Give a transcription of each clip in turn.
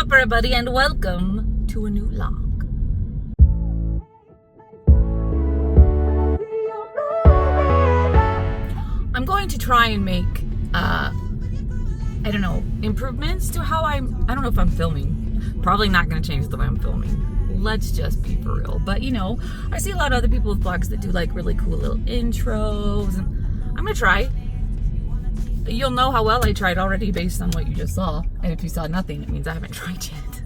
up, everybody, and welcome to a new vlog. I'm going to try and make, I don't know, improvements to how I don't know if I'm filming. Probably not going to change the way I'm filming. Let's just be for real. But, you know, I see a lot of other people with vlogs that do, like, really cool little intros. And I'm going to try. You'll know how well I tried already based on what you just saw. And if you saw nothing, it means I haven't tried yet.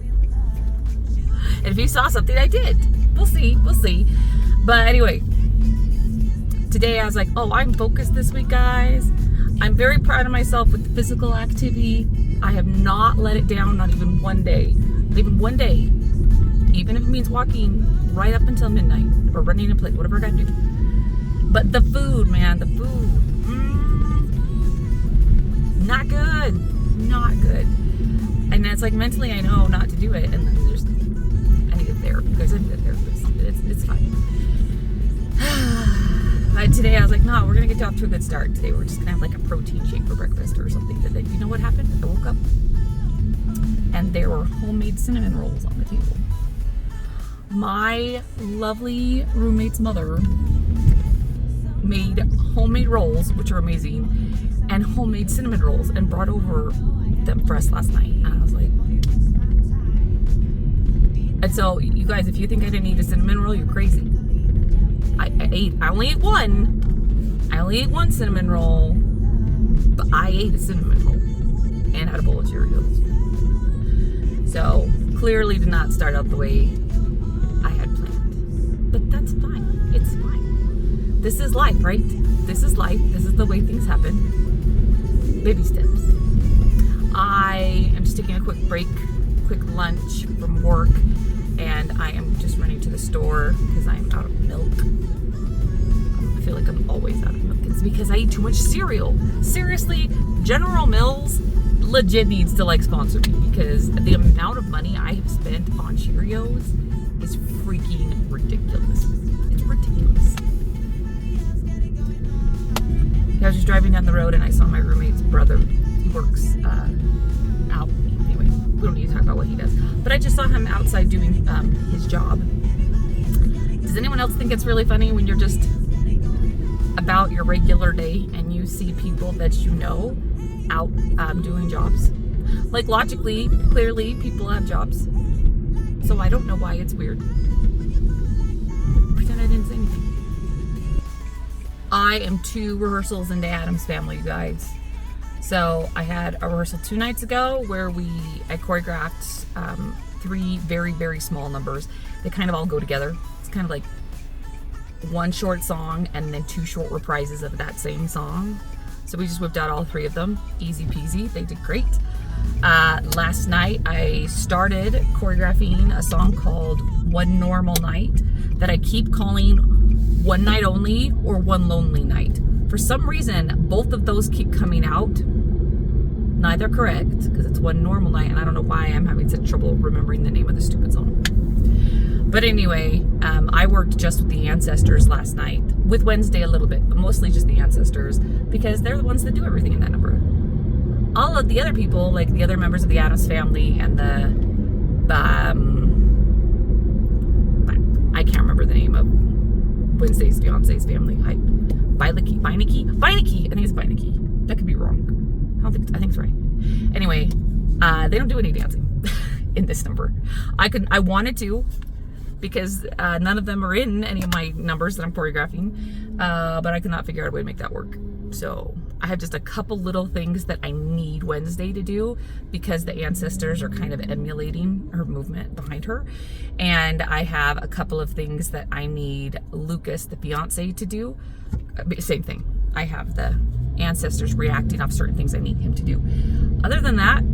And if you saw something, I did. We'll see. We'll see. But anyway, today I was like, oh, I'm focused this week, guys. I'm very proud of myself with the physical activity. I have not let it down, not even one day. Not even one day. Even if it means walking right up until midnight or running a plate, whatever I gotta do. But the food, man, the food. Not good. Not good. And it's like mentally I know not to do it, and then there's I need a therapist. Guys, I need a therapist. It's fine. But today I was like, no, we're gonna get off to a good start. Today we're just gonna have like a protein shake for breakfast or something. And then you know what happened? I woke up and there were homemade cinnamon rolls on the table. My lovely roommate's mother made homemade rolls, which are amazing, and homemade cinnamon rolls, and brought over them for us last night. And I was like, and so you guys, if you think I didn't eat a cinnamon roll, you're crazy. I only ate one. I only ate one cinnamon roll, but I ate a cinnamon roll and had a bowl of Cheerios. So clearly did not start out the way I had planned, but that's fine. It's fine. This is life, right? This is life. This is the way things happen. Baby steps. I am just taking a quick break, quick lunch from work, and I am just running to the store because I'm out of milk. I feel like I'm always out of milk. It's because I eat too much cereal. Seriously, General Mills legit needs to like sponsor me, because the amount of money I have spent on Cheerios is freaking ridiculous. It's ridiculous. I was just driving down the road and I saw my roommate's brother. He works out. Anyway, we don't need to talk about what he does. But I just saw him outside doing his job. Does anyone else think it's really funny when you're just about your regular day and you see people that you know out doing jobs? Like, logically, clearly, people have jobs. So I don't know why it's weird. Pretend I didn't say anything. I am 2 rehearsals into Adam's Family, you guys. So I had a rehearsal 2 nights ago where I choreographed 3 very, very small numbers. They kind of all go together. It's kind of like 1 short song and then 2 short reprises of that same song. So we just whipped out all 3 of them. Easy peasy. They did great. Last night I started choreographing a song called One Normal Night that I keep calling One Night Only or One Lonely Night. For some reason, both of those keep coming out. Neither correct, because it's One Normal Night, and I don't know why I'm having such trouble remembering the name of the stupid song. But anyway, I worked just with the ancestors last night, with Wednesday a little bit, but mostly just the ancestors, because they're the ones that do everything in that number. All of the other people, like the other members of the Addams Family and the I can't remember the name of Wednesday's fiance's family. Beinecke? I think it's Beinecke. That could be wrong. I think it's right. Anyway, they don't do any dancing in this number. I wanted to, because none of them are in any of my numbers that I'm choreographing, but I could not figure out a way to make that work. So I have just a couple little things that I need Wednesday to do, because the ancestors are kind of emulating her movement behind her. And I have a couple of things that I need Lucas, the fiance, to do. Same thing. I have the ancestors reacting off certain things I need him to do. Other than that,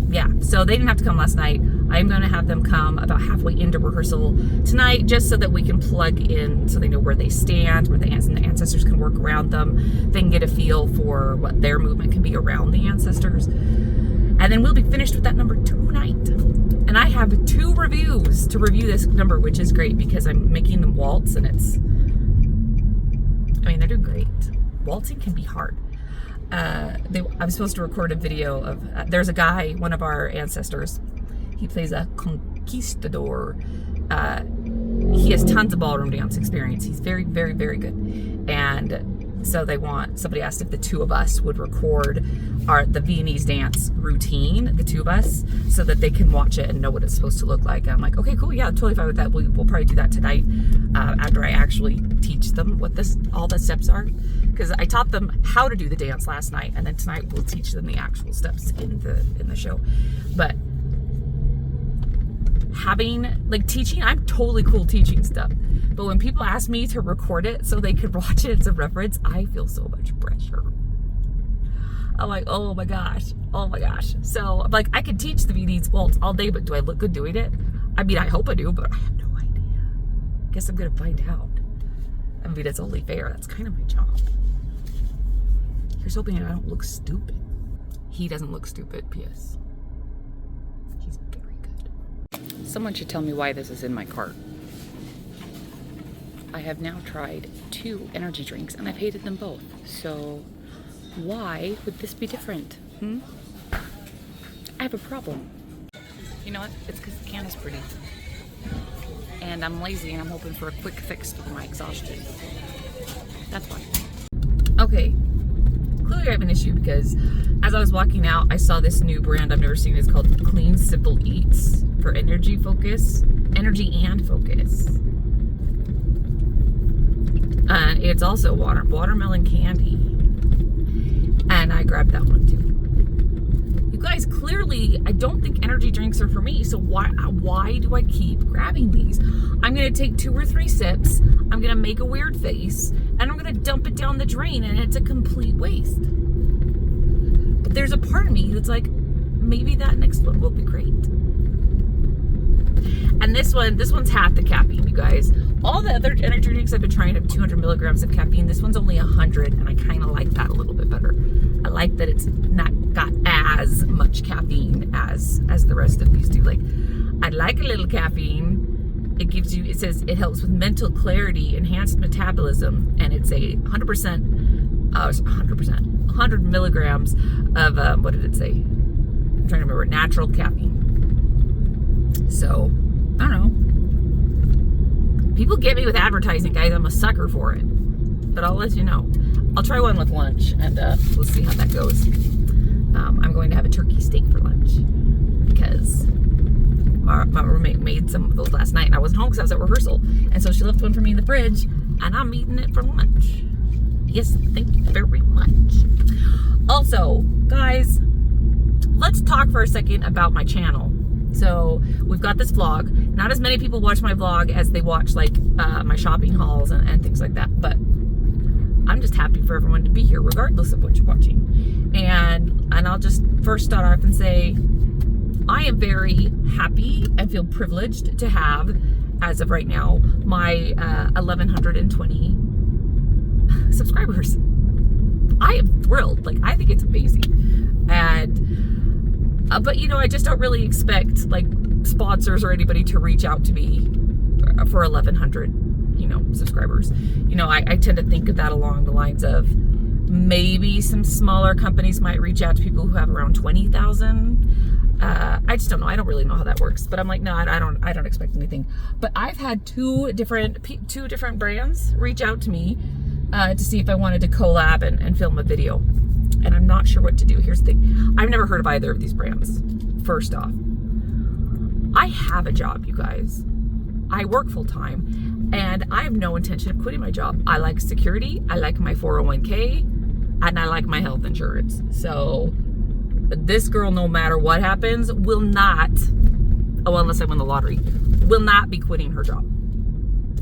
yeah, so they didn't have to come last night. I'm going to have them come about halfway into rehearsal tonight, just so that we can plug in, so they know where they stand, where the ancestors can work around them. They can get a feel for what their movement can be around the ancestors. And then we'll be finished with that number tonight. And I have 2 reviews to review this number, which is great, because I'm making them waltz, and they're doing great. Waltzing can be hard. I was supposed to record a video of, there's a guy, one of our ancestors, he plays a conquistador. He has tons of ballroom dance experience. He's very, very, very good. And so somebody asked if the two of us would record the Viennese dance routine, the two of us, so that they can watch it and know what it's supposed to look like. And I'm like, okay, cool, yeah, totally fine with that. We'll probably do that tonight after I actually teach them what all the steps are. Because I taught them how to do the dance last night, and then tonight we'll teach them the actual steps in the show. But teaching, I'm totally cool teaching stuff. But when people ask me to record it so they could watch it as a reference, I feel so much pressure. I'm like, oh my gosh. So I'm like, I could teach the Viennese waltz all day, but do I look good doing it? I mean, I hope I do, but I have no idea. Guess I'm gonna find out. I mean, it's only fair. That's kind of my job. Here's hoping I don't look stupid. He doesn't look stupid, P.S. He's very good. Someone should tell me why this is in my cart. I have now tried 2 energy drinks and I've hated them both. So why would this be different? I have a problem. You know what? It's because the can is pretty. And I'm lazy and I'm hoping for a quick fix for my exhaustion. That's why. Okay. Clearly I have an issue because as I was walking out, I saw this new brand I've never seen. It's called Clean Simple Eats for energy and focus. It's also watermelon candy. And I grabbed that one too. You guys, clearly, I don't think energy drinks are for me. So why do I keep grabbing these? I'm going to take 2 or 3 sips. I'm going to make a weird face. And I'm going to dump it down the drain. And it's a complete waste. But there's a part of me that's like, maybe that next one will be great. And this one's half the caffeine, you guys. All the other energy drinks I've been trying have 200 milligrams of caffeine. This one's only 100, and I kind of like that a little bit better. I like that it's not got as much caffeine as the rest of these do. Like, I like a little caffeine. It says it helps with mental clarity, enhanced metabolism, and it's a 100 milligrams of, what did it say? I'm trying to remember, natural caffeine. So, I don't know. People get me with advertising, guys. I'm a sucker for it. But I'll let you know. I'll try one with lunch, and we'll see how that goes. I'm going to have a turkey steak for lunch because my roommate made some of those last night, and I wasn't home because I was at rehearsal. And so she left one for me in the fridge, and I'm eating it for lunch. Yes, thank you very much. Also, guys, let's talk for a second about my channel. So we've got this vlog. Not as many people watch my vlog as they watch my shopping hauls and things like that. But I'm just happy for everyone to be here, regardless of what you're watching. And I'll just first start off and say, I am very happy and feel privileged to have, as of right now, my 1,120 subscribers. I am thrilled. Like, I think it's amazing. And but you know, I just don't really expect sponsors or anybody to reach out to me for 1,100, subscribers. I tend to think of that along the lines of maybe some smaller companies might reach out to people who have around 20,000. I just don't know. I don't really know how that works. But I'm like, no, I don't expect anything. But I've had two different brands reach out to me to see if I wanted to collab and film a video. And I'm not sure what to do. Here's the thing. I've never heard of either of these brands. First off, I have a job, you guys. I work full time, and I have no intention of quitting my job. I like security. I like my 401k, and I like my health insurance. So this girl, no matter what happens, will not, unless I win the lottery, will not be quitting her job.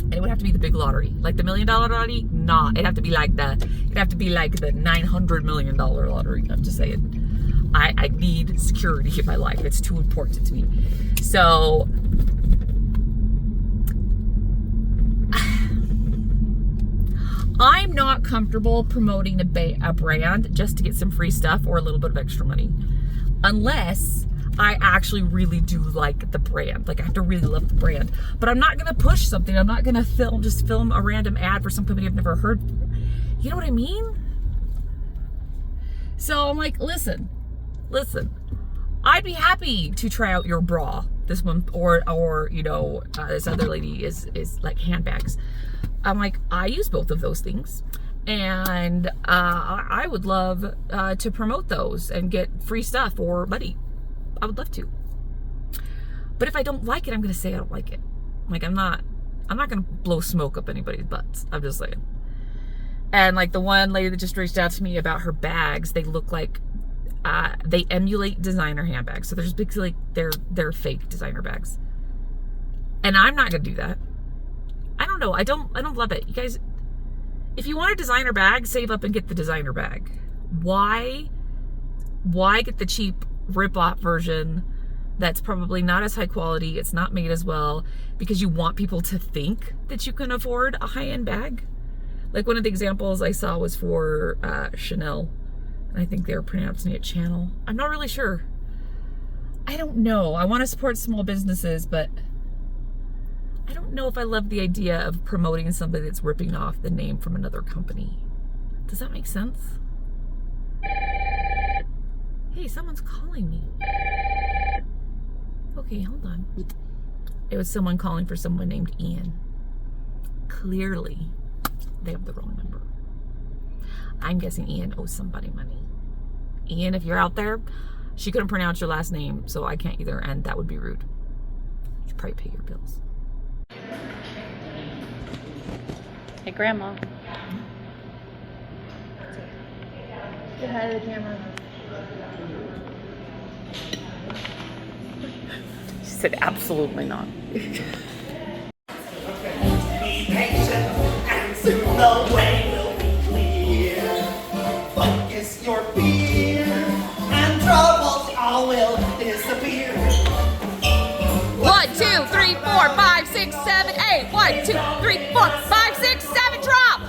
And it would have to be the big lottery, like the $1 million lottery. Nah, it'd have to be like the $900 million lottery. I'm just saying, I need security in my life. It's too important to me. So I'm not comfortable promoting a brand just to get some free stuff or a little bit of extra money, unless I actually really do like the brand. Like, I have to really love the brand. But I'm not going to push something. I'm not going to film a random ad for some company I've never heard. You know what I mean? So I'm like, listen, I'd be happy to try out your bra. This one, or you know, this other lady is like handbags. I'm like, I use both of those things, and I would love to promote those and get free stuff or money. I would love to. But if I don't like it, I'm gonna say I don't like it. Like I'm not gonna blow smoke up anybody's butts. I'm just saying. And like the one lady that just reached out to me about her bags, they look like they emulate designer handbags. So there's basically they're fake designer bags. And I'm not gonna do that. I don't know. I don't love it. You guys, if you want a designer bag, save up and get the designer bag. Why get the cheap rip-off version that's probably not as high quality, it's not made as well, because you want people to think that you can afford a high-end bag? Like one of the examples I saw was for Chanel. And I think they were pronouncing it Channel. I'm not really sure. I don't know. I want to support small businesses, but I don't know if I love the idea of promoting something that's ripping off the name from another company. Does that make sense? Hey, someone's calling me. Okay, hold on. It was someone calling for someone named Ian. Clearly, they have the wrong number. I'm guessing Ian owes somebody money. Ian, if you're out there, she couldn't pronounce your last name, so I can't either, and that would be rude. You should probably pay your bills. Hey, Grandma. Say hi to the camera. She said absolutely not. Be patient, and soon the way will be clear. Focus your fear, and troubles all will disappear. 1, 2, 3, 4, 5, 6, 7, 8. 1, 2, 3, 4, 5, 6, 7, drop!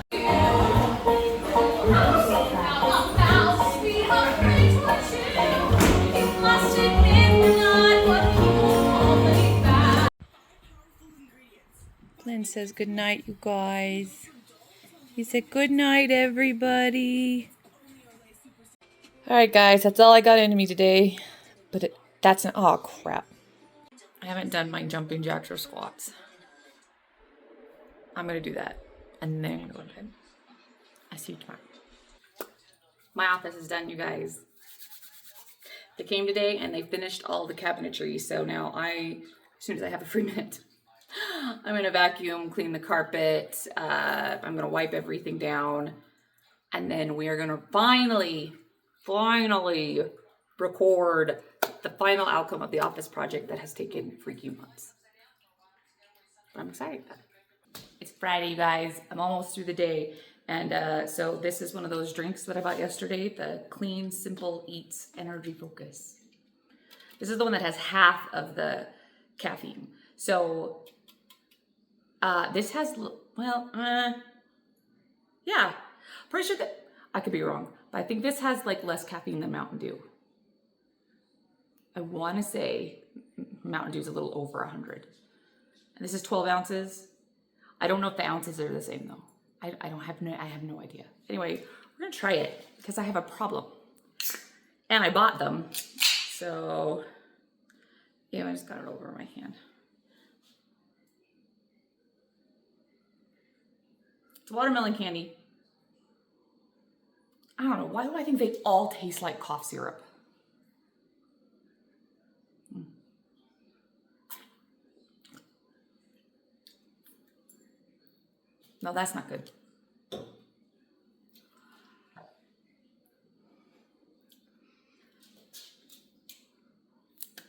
Glenn says good night, you guys. He said good night, everybody. All right, guys, that's all I got into me today. But oh crap. I haven't done my jumping jacks or squats. I'm gonna do that, and then I'm gonna go to bed. I see you tomorrow. My office is done, you guys. They came today and they finished all the cabinetry, so now as soon as I have a free minute, I'm gonna vacuum, clean the carpet, I'm gonna wipe everything down, and then we are gonna finally record the final outcome of the office project that has taken freaking months. But I'm excited about it. It's Friday, you guys. I'm almost through the day. And so this is one of those drinks that I bought yesterday, the Clean Simple Eats Energy Focus. This is the one that has half of the caffeine. So this has, yeah, pretty sure that, I could be wrong, but I think this has like less caffeine than Mountain Dew. I want to say Mountain Dew is a little over 100. And this is 12 ounces. I don't know if the ounces are the same though. I have no idea. Anyway, we're gonna try it because I have a problem. And I bought them. So yeah, I just got it over my hand. It's watermelon candy. I don't know, why do I think they all taste like cough syrup? No, that's not good.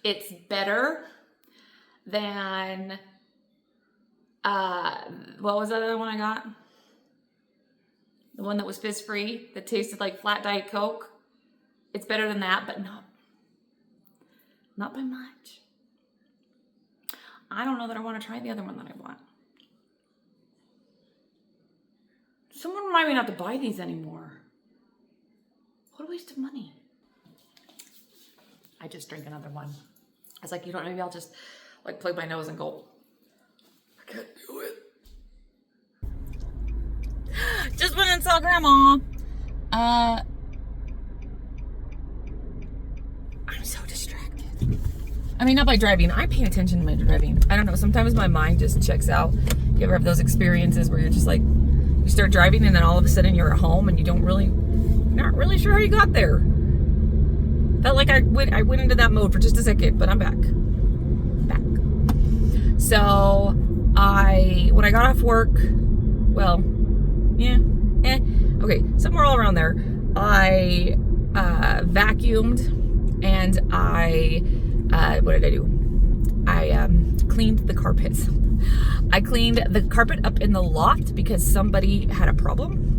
It's better than, what was the other one I got? The one that was fizz-free, that tasted like flat Diet Coke. It's better than that, but not by much. I don't know that I want to try the other one that I want. Someone remind me not to buy these anymore. What a waste of money. I just drank another one. I was like, you know, maybe I'll just like plug my nose and go, I can't do it. Just went and saw Grandma. I mean, not by driving. I'm paying attention to my driving. I don't know. Sometimes my mind just checks out. You ever have those experiences where you're just like, you start driving and then all of a sudden you're at home and you're not really sure how you got there. Felt like I went into that mode for just a second, but I'm back. So when I got off work, well, okay, somewhere all around there, I vacuumed and what did I do? I cleaned the carpets. I cleaned the carpet up in the loft because somebody had a problem.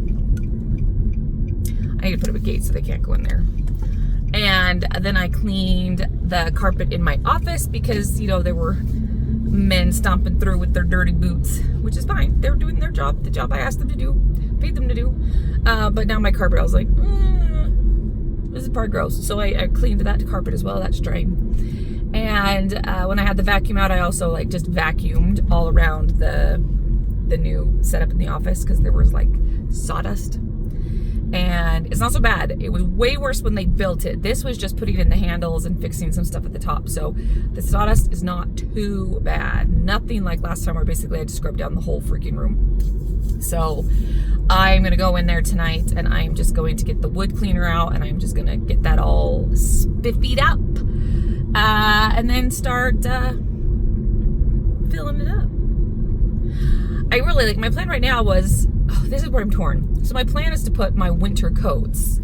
I need to put up a gate so they can't go in there. And then I cleaned the carpet in my office because, there were men stomping through with their dirty boots, which is fine. They're doing their job, the job I asked them to do, paid them to do. But now my carpet, I was like, this is part gross. So I cleaned that carpet as well. That's drying. And when I had the vacuum out, I also just vacuumed all around the new setup in the office because there was sawdust. And it's not so bad. It was way worse when they built it. This was just putting in the handles and fixing some stuff at the top. So the sawdust is not too bad. Nothing like last time where basically I had to scrub down the whole freaking room. So I'm going to go in there tonight and I'm just going to get the wood cleaner out and I'm just going to get that all spiffied up and then start filling it up. I really my plan right now was, this is where I'm torn. So my plan is to put my winter coats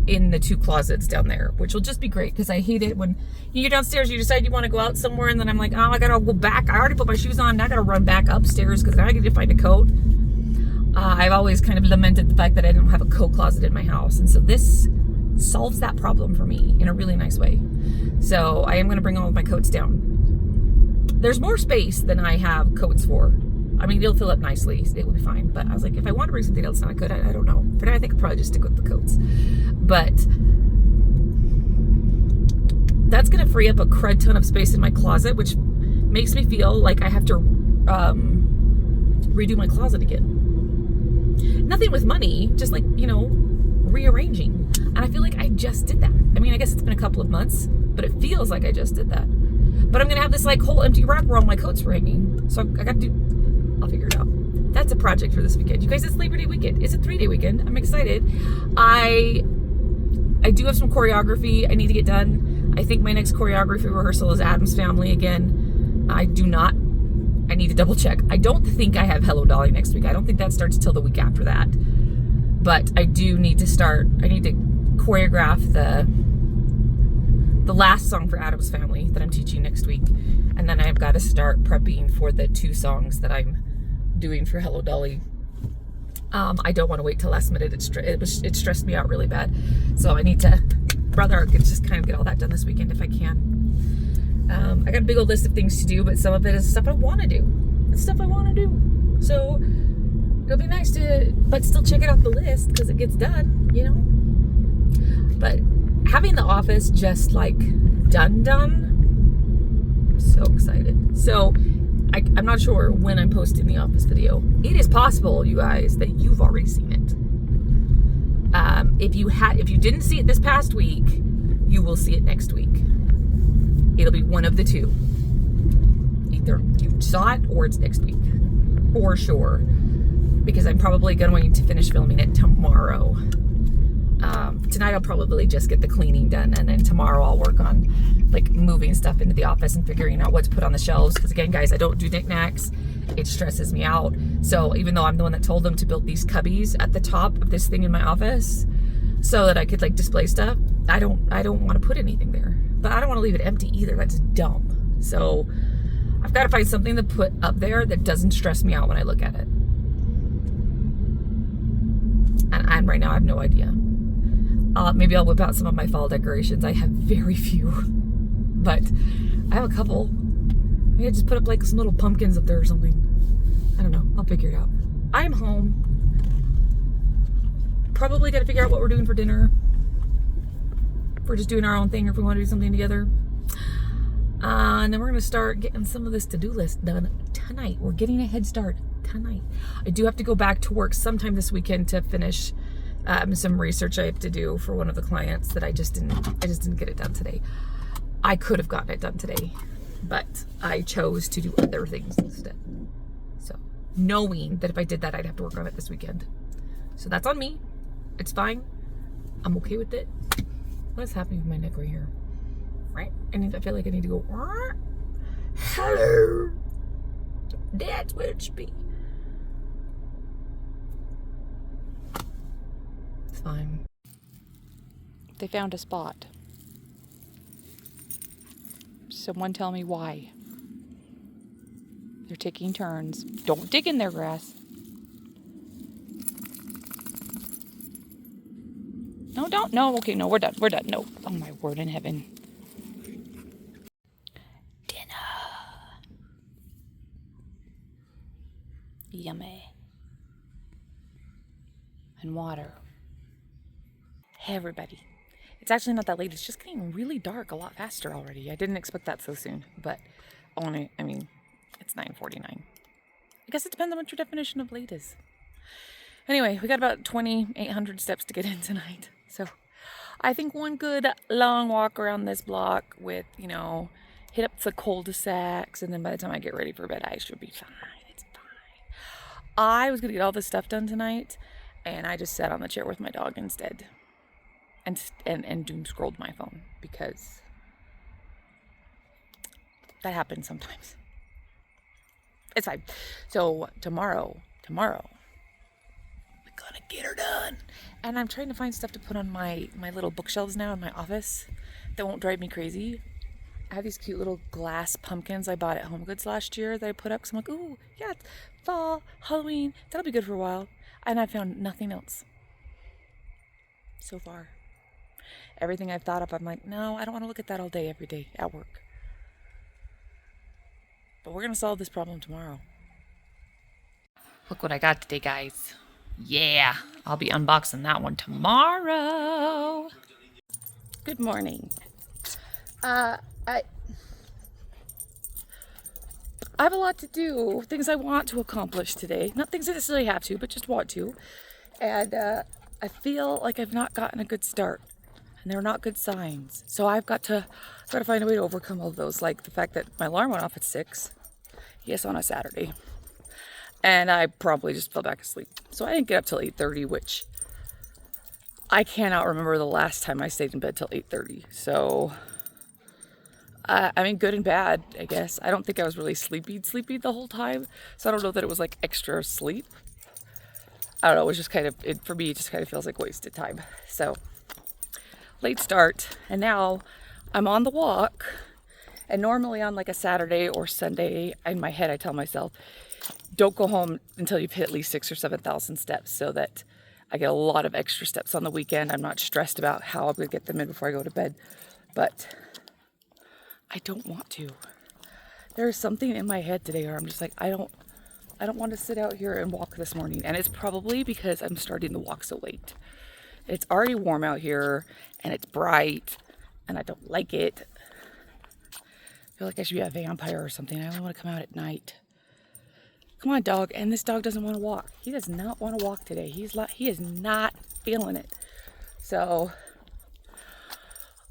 in the 2 closets down there, which will just be great because I hate it when you get downstairs, you decide you want to go out somewhere and then I'm like, oh, I gotta go back. I already put my shoes on. Now I gotta run back upstairs because now I get to find a coat. I've always kind of lamented the fact that I don't have a coat closet in my house. And so this solves that problem for me in a really nice way. So I am going to bring all of my coats down. There's more space than I have coats for. I mean, it'll fill up nicely. It will be fine. But I was like, if I want to bring something else, now I could. I don't know. For now, I think I'll probably just stick with the coats. But that's going to free up a crud ton of space in my closet, which makes me feel like I have to redo my closet again. Nothing with money, just rearranging. And I feel like I just did that. I mean, I guess it's been a couple of months, but it feels like I just did that. But I'm going to have this whole empty rack where all my coats were hanging. So I got to I'll figure it out. That's a project for this weekend. You guys, it's Labor Day weekend. It's a 3-day weekend. I'm excited. I do have some choreography I need to get done. I think my next choreography rehearsal is Addams Family again. I need to double check. I don't think I have Hello Dolly next week. I don't think that starts till the week after that. But I do need to I need to choreograph the last song for Addams Family that I'm teaching next week. And then I've got to start prepping for the 2 songs that I'm doing for Hello Dolly. I don't want to wait till last minute. It stressed me out really bad. So I need to just kind of get all that done this weekend if I can. I got a big old list of things to do, but some of it is stuff I want to do. It's stuff I want to do. So it'll be nice but still check it off the list because it gets done, But having the office just done, I'm so excited. So I'm not sure when I'm posting the office video. It is possible, you guys, that you've already seen it. If you didn't see it this past week, you will see it next week. It'll be one of the 2. Either you saw it or it's next week. For sure. Because I'm probably going to finish filming it tomorrow. Tonight I'll probably just get the cleaning done, and then tomorrow I'll work on moving stuff into the office and figuring out what to put on the shelves. Because again, guys, I don't do knickknacks. It stresses me out. So even though I'm the one that told them to build these cubbies at the top of this thing in my office so that I could display stuff, I don't want to put anything there. But I don't want to leave it empty either. That's dumb. So I've got to find something to put up there that doesn't stress me out when I look at it. And right now I have no idea. Maybe I'll whip out some of my fall decorations. I have very few, but I have a couple. Maybe I just put up some little pumpkins up there or something. I don't know. I'll figure it out. I'm home. Probably got to figure out what we're doing for dinner. If we're just doing our own thing or if we want to do something together. And then we're going to start getting some of this to-do list done tonight. We're getting a head start tonight. I do have to go back to work sometime this weekend to finish some research I have to do for one of the clients that I just didn't get it done today. I could have gotten it done today, but I chose to do other things instead. So knowing that if I did that, I'd have to work on it this weekend. So that's on me. It's fine. I'm okay with it. What's happening with my neck right here? Right? I feel like I need to go, hello. That's where it should be. It's fine. They found a spot. Someone tell me why. They're taking turns. Don't dig in their grass. No, don't. No, okay, no, we're done. We're done. No. Oh, my word in heaven. Dinner. Yummy. And water. Hey, everybody. It's actually not that late. It's just getting really dark a lot faster already. I didn't expect that so soon, but it's 9:49. I guess it depends on what your definition of late is. Anyway, we got about 2,800 steps to get in tonight. So I think one good long walk around this block with, hit up the cul-de-sacs, and then by the time I get ready for bed, I should be fine. It's fine. I was going to get all this stuff done tonight, and I just sat on the chair with my dog instead. And doom scrolled my phone, because that happens sometimes. It's fine. So tomorrow, we're gonna get her done. And I'm trying to find stuff to put on my little bookshelves now in my office that won't drive me crazy. I have these cute little glass pumpkins I bought at Home Goods last year that I put up, because I'm like, ooh, yeah, it's fall, Halloween, that'll be good for a while. And I found nothing else so far. Everything I've thought up, I'm like, no, I don't want to look at that all day, every day at work. But we're going to solve this problem tomorrow. Look what I got today, guys. Yeah, I'll be unboxing that one tomorrow. Good morning. I have a lot to do, things I want to accomplish today. Not things I necessarily have to, but just want to. And I feel like I've not gotten a good start. And they're not good signs. So I've got to try to find a way to overcome all of those. Like the fact that my alarm went off at 6. Yes, on a Saturday. And I probably just fell back asleep. So I didn't get up till 8:30, which I cannot remember the last time I stayed in bed till 8:30. So, good and bad, I guess. I don't think I was really sleepy the whole time. So I don't know that it was like extra sleep. I don't know. It was just for me, it just kind of feels like wasted time. So late start, and now I'm on the walk. And normally on like a Saturday or Sunday, in my head I tell myself, don't go home until you've hit at least 6,000 or 7,000 steps, so that I get a lot of extra steps on the weekend. I'm not stressed about how I'm going to get them in before I go to bed, but I don't want to. There's something in my head today where I'm just like, I don't want to sit out here and walk this morning. And it's probably because I'm starting the walk so late. It's already warm out here, and it's bright, and I don't like it. I feel like I should be a vampire or something. I only want to come out at night. Come on, dog. And this dog doesn't want to walk. He does not want to walk today. He is not feeling it. So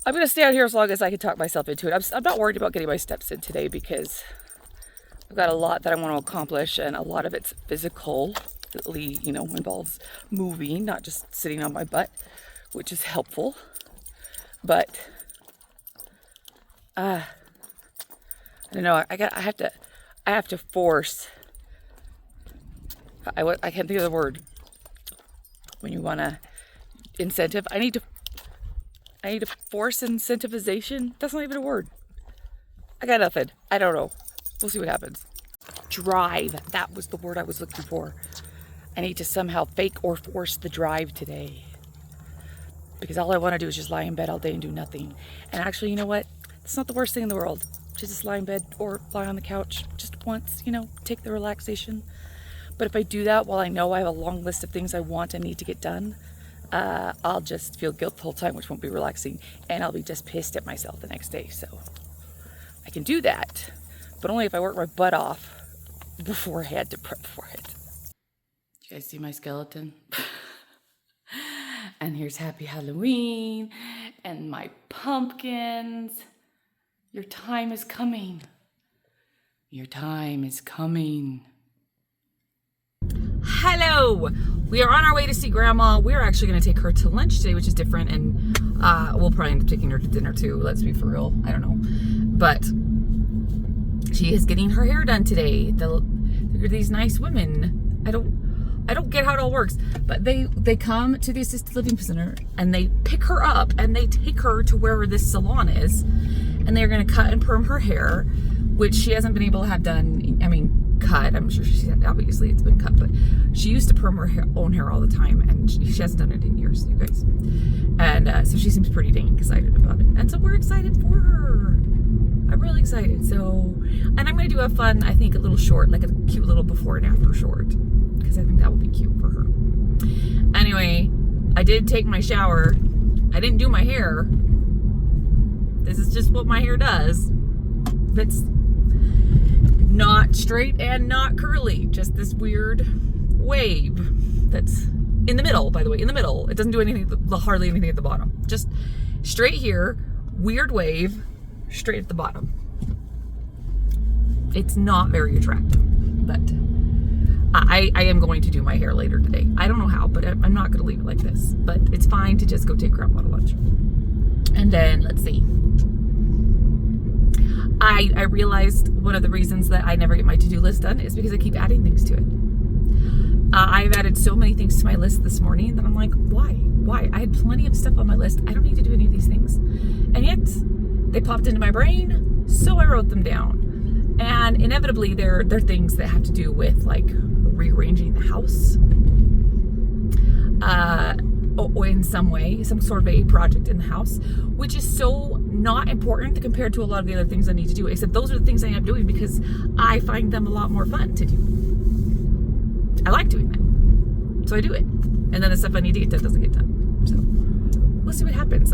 I'm going to stay out here as long as I can talk myself into it. I'm not worried about getting my steps in today, because I've got a lot that I want to accomplish, and a lot of it's physical. Involves moving, not just sitting on my butt, which is helpful. But I don't know. I have to force. I can't think of the word. When you want to incentive, I need to force incentivization. That's not even a word. I got nothing. I don't know. We'll see what happens. Drive. That was the word I was looking for. I need to somehow fake or force the drive today, because all I want to do is just lie in bed all day and do nothing. And actually, you know what? It's not the worst thing in the world to just lie in bed or lie on the couch just once, take the relaxation. But if I do that while I know I have a long list of things I want and need to get done, I'll just feel guilt the whole time, which won't be relaxing, and I'll be just pissed at myself the next day. So I can do that, but only if I work my butt off beforehand to prep for it. You guys see my skeleton? And here's Happy Halloween and my pumpkins. Your time is coming. Your time is coming. Hello. We are on our way to see Grandma. We're actually going to take her to lunch today, which is different, and we'll probably end up taking her to dinner too. Let's be for real. I don't know, but she is getting her hair done today. They're these nice women. I don't get how it all works, but they come to the assisted living center and they pick her up and they take her to where this salon is, and they're going to cut and perm her hair, which she hasn't been able to have done. I mean, cut. I'm sure obviously it's been cut, but she used to perm her own hair all the time, and she hasn't done it in years, you guys. And so she seems pretty dang excited about it, and so we're excited for her. I'm really excited. So, and I'm going to do a fun, I think, a little short, like a cute little before and after short, because I think that will be cute for her. Anyway, I did take my shower. I didn't do my hair. This is just what my hair does. That's not straight and not curly, just this weird wave that's in the middle, by the way, in the middle. It doesn't do anything, hardly anything at the bottom. Just straight here, weird wave, straight at the bottom. It's not very attractive, but I am going to do my hair later today. I don't know how, but I'm not going to leave it like this. But it's fine to just go take Grandma to lunch. And then, let's see. I realized one of the reasons that I never get my to-do list done is because I keep adding things to it. I've added so many things to my list this morning that I'm like, why? Why? I had plenty of stuff on my list. I don't need to do any of these things. And yet, they popped into my brain, so I wrote them down. And inevitably, they're things that have to do with, like, rearranging the house. Or in some way, some sort of a project in the house, which is so not important compared to a lot of the other things I need to do, except those are the things I end up doing because I find them a lot more fun to do. I like doing that, so I do it. And then the stuff I need to get done doesn't get done. So we'll see what happens.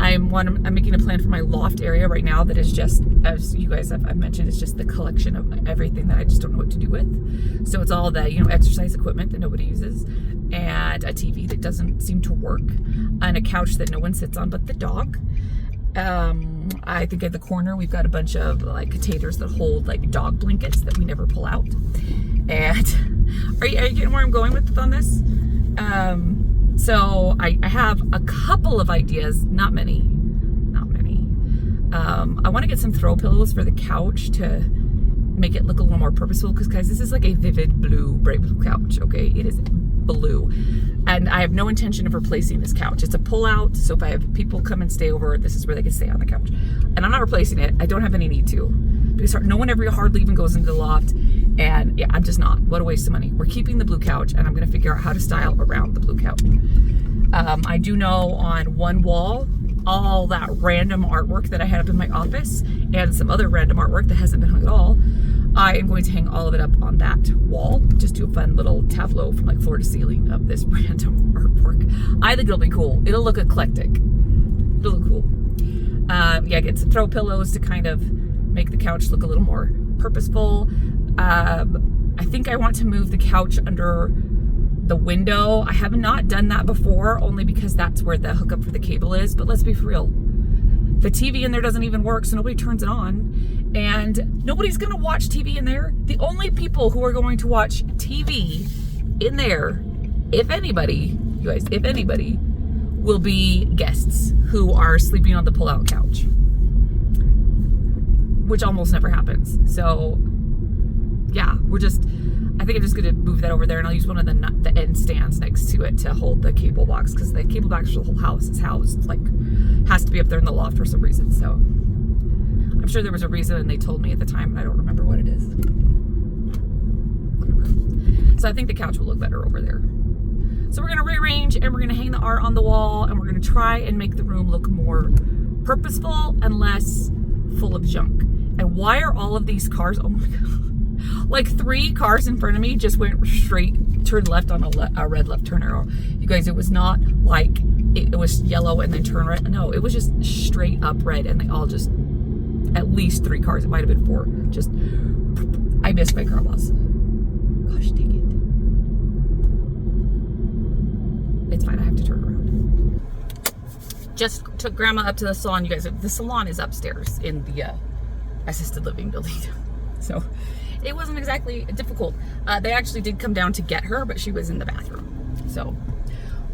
I'm making a plan for my loft area right now that is just, as you guys I've mentioned, it's just the collection of everything that I just don't know what to do with. So it's all the, exercise equipment that nobody uses, and a TV that doesn't seem to work, and a couch that no one sits on but the dog. I think at the corner we've got a bunch of like containers that hold like dog blankets that we never pull out. And are you getting where I'm going with on this? So I have a couple of ideas, not many. I want to get some throw pillows for the couch to make it look a little more purposeful, because guys, this is like a vivid blue, bright blue couch, okay? It is blue. And I have no intention of replacing this couch. It's a pull out, so if I have people come and stay over, this is where they can stay on the couch. And I'm not replacing it. I don't have any need to, because no one ever hardly even goes into the loft. And yeah, I'm just not. What a waste of money. We're keeping the blue couch, and I'm going to figure out how to style around the blue couch. I do know on one wall, all that random artwork that I had up in my office, and some other random artwork that hasn't been hung at all, I am going to hang all of it up on that wall. Just do a fun little tableau from like floor to ceiling of this random artwork. I think it'll be cool. It'll look eclectic. It'll look cool. Yeah, get some throw pillows to kind of make the couch look a little more purposeful. I think I want to move the couch under the window. I have not done that before, only because that's where the hookup for the cable is. But let's be for real. The TV in there doesn't even work, so nobody turns it on. And nobody's going to watch TV in there. The only people who are going to watch TV in there, if anybody, you guys, if anybody, will be guests who are sleeping on the pull-out couch, which almost never happens. So yeah, I think I'm just gonna move that over there, and I'll use one of the end stands next to it to hold the cable box, because the cable box for the whole house is housed, like, has to be up there in the loft for some reason. So I'm sure there was a reason, and they told me at the time, and I don't remember what it is. Whatever. So I think the couch will look better over there. So we're gonna rearrange, and we're gonna hang the art on the wall, and we're gonna try and make the room look more purposeful and less full of junk. And why are all of these cars, oh my God, like 3 cars in front of me just went straight, turned left on a red left turn arrow. You guys, it was not like it was yellow and then turn right. No, it was just straight up red, and they all just, at least 3 cars, it might have been 4, just, I missed my car loss. Gosh dang it. It's fine, I have to turn around. just took grandma up to the salon. You guys, the salon is upstairs in the assisted living building. So it wasn't exactly difficult. They actually did come down to get her, but she was in the bathroom. So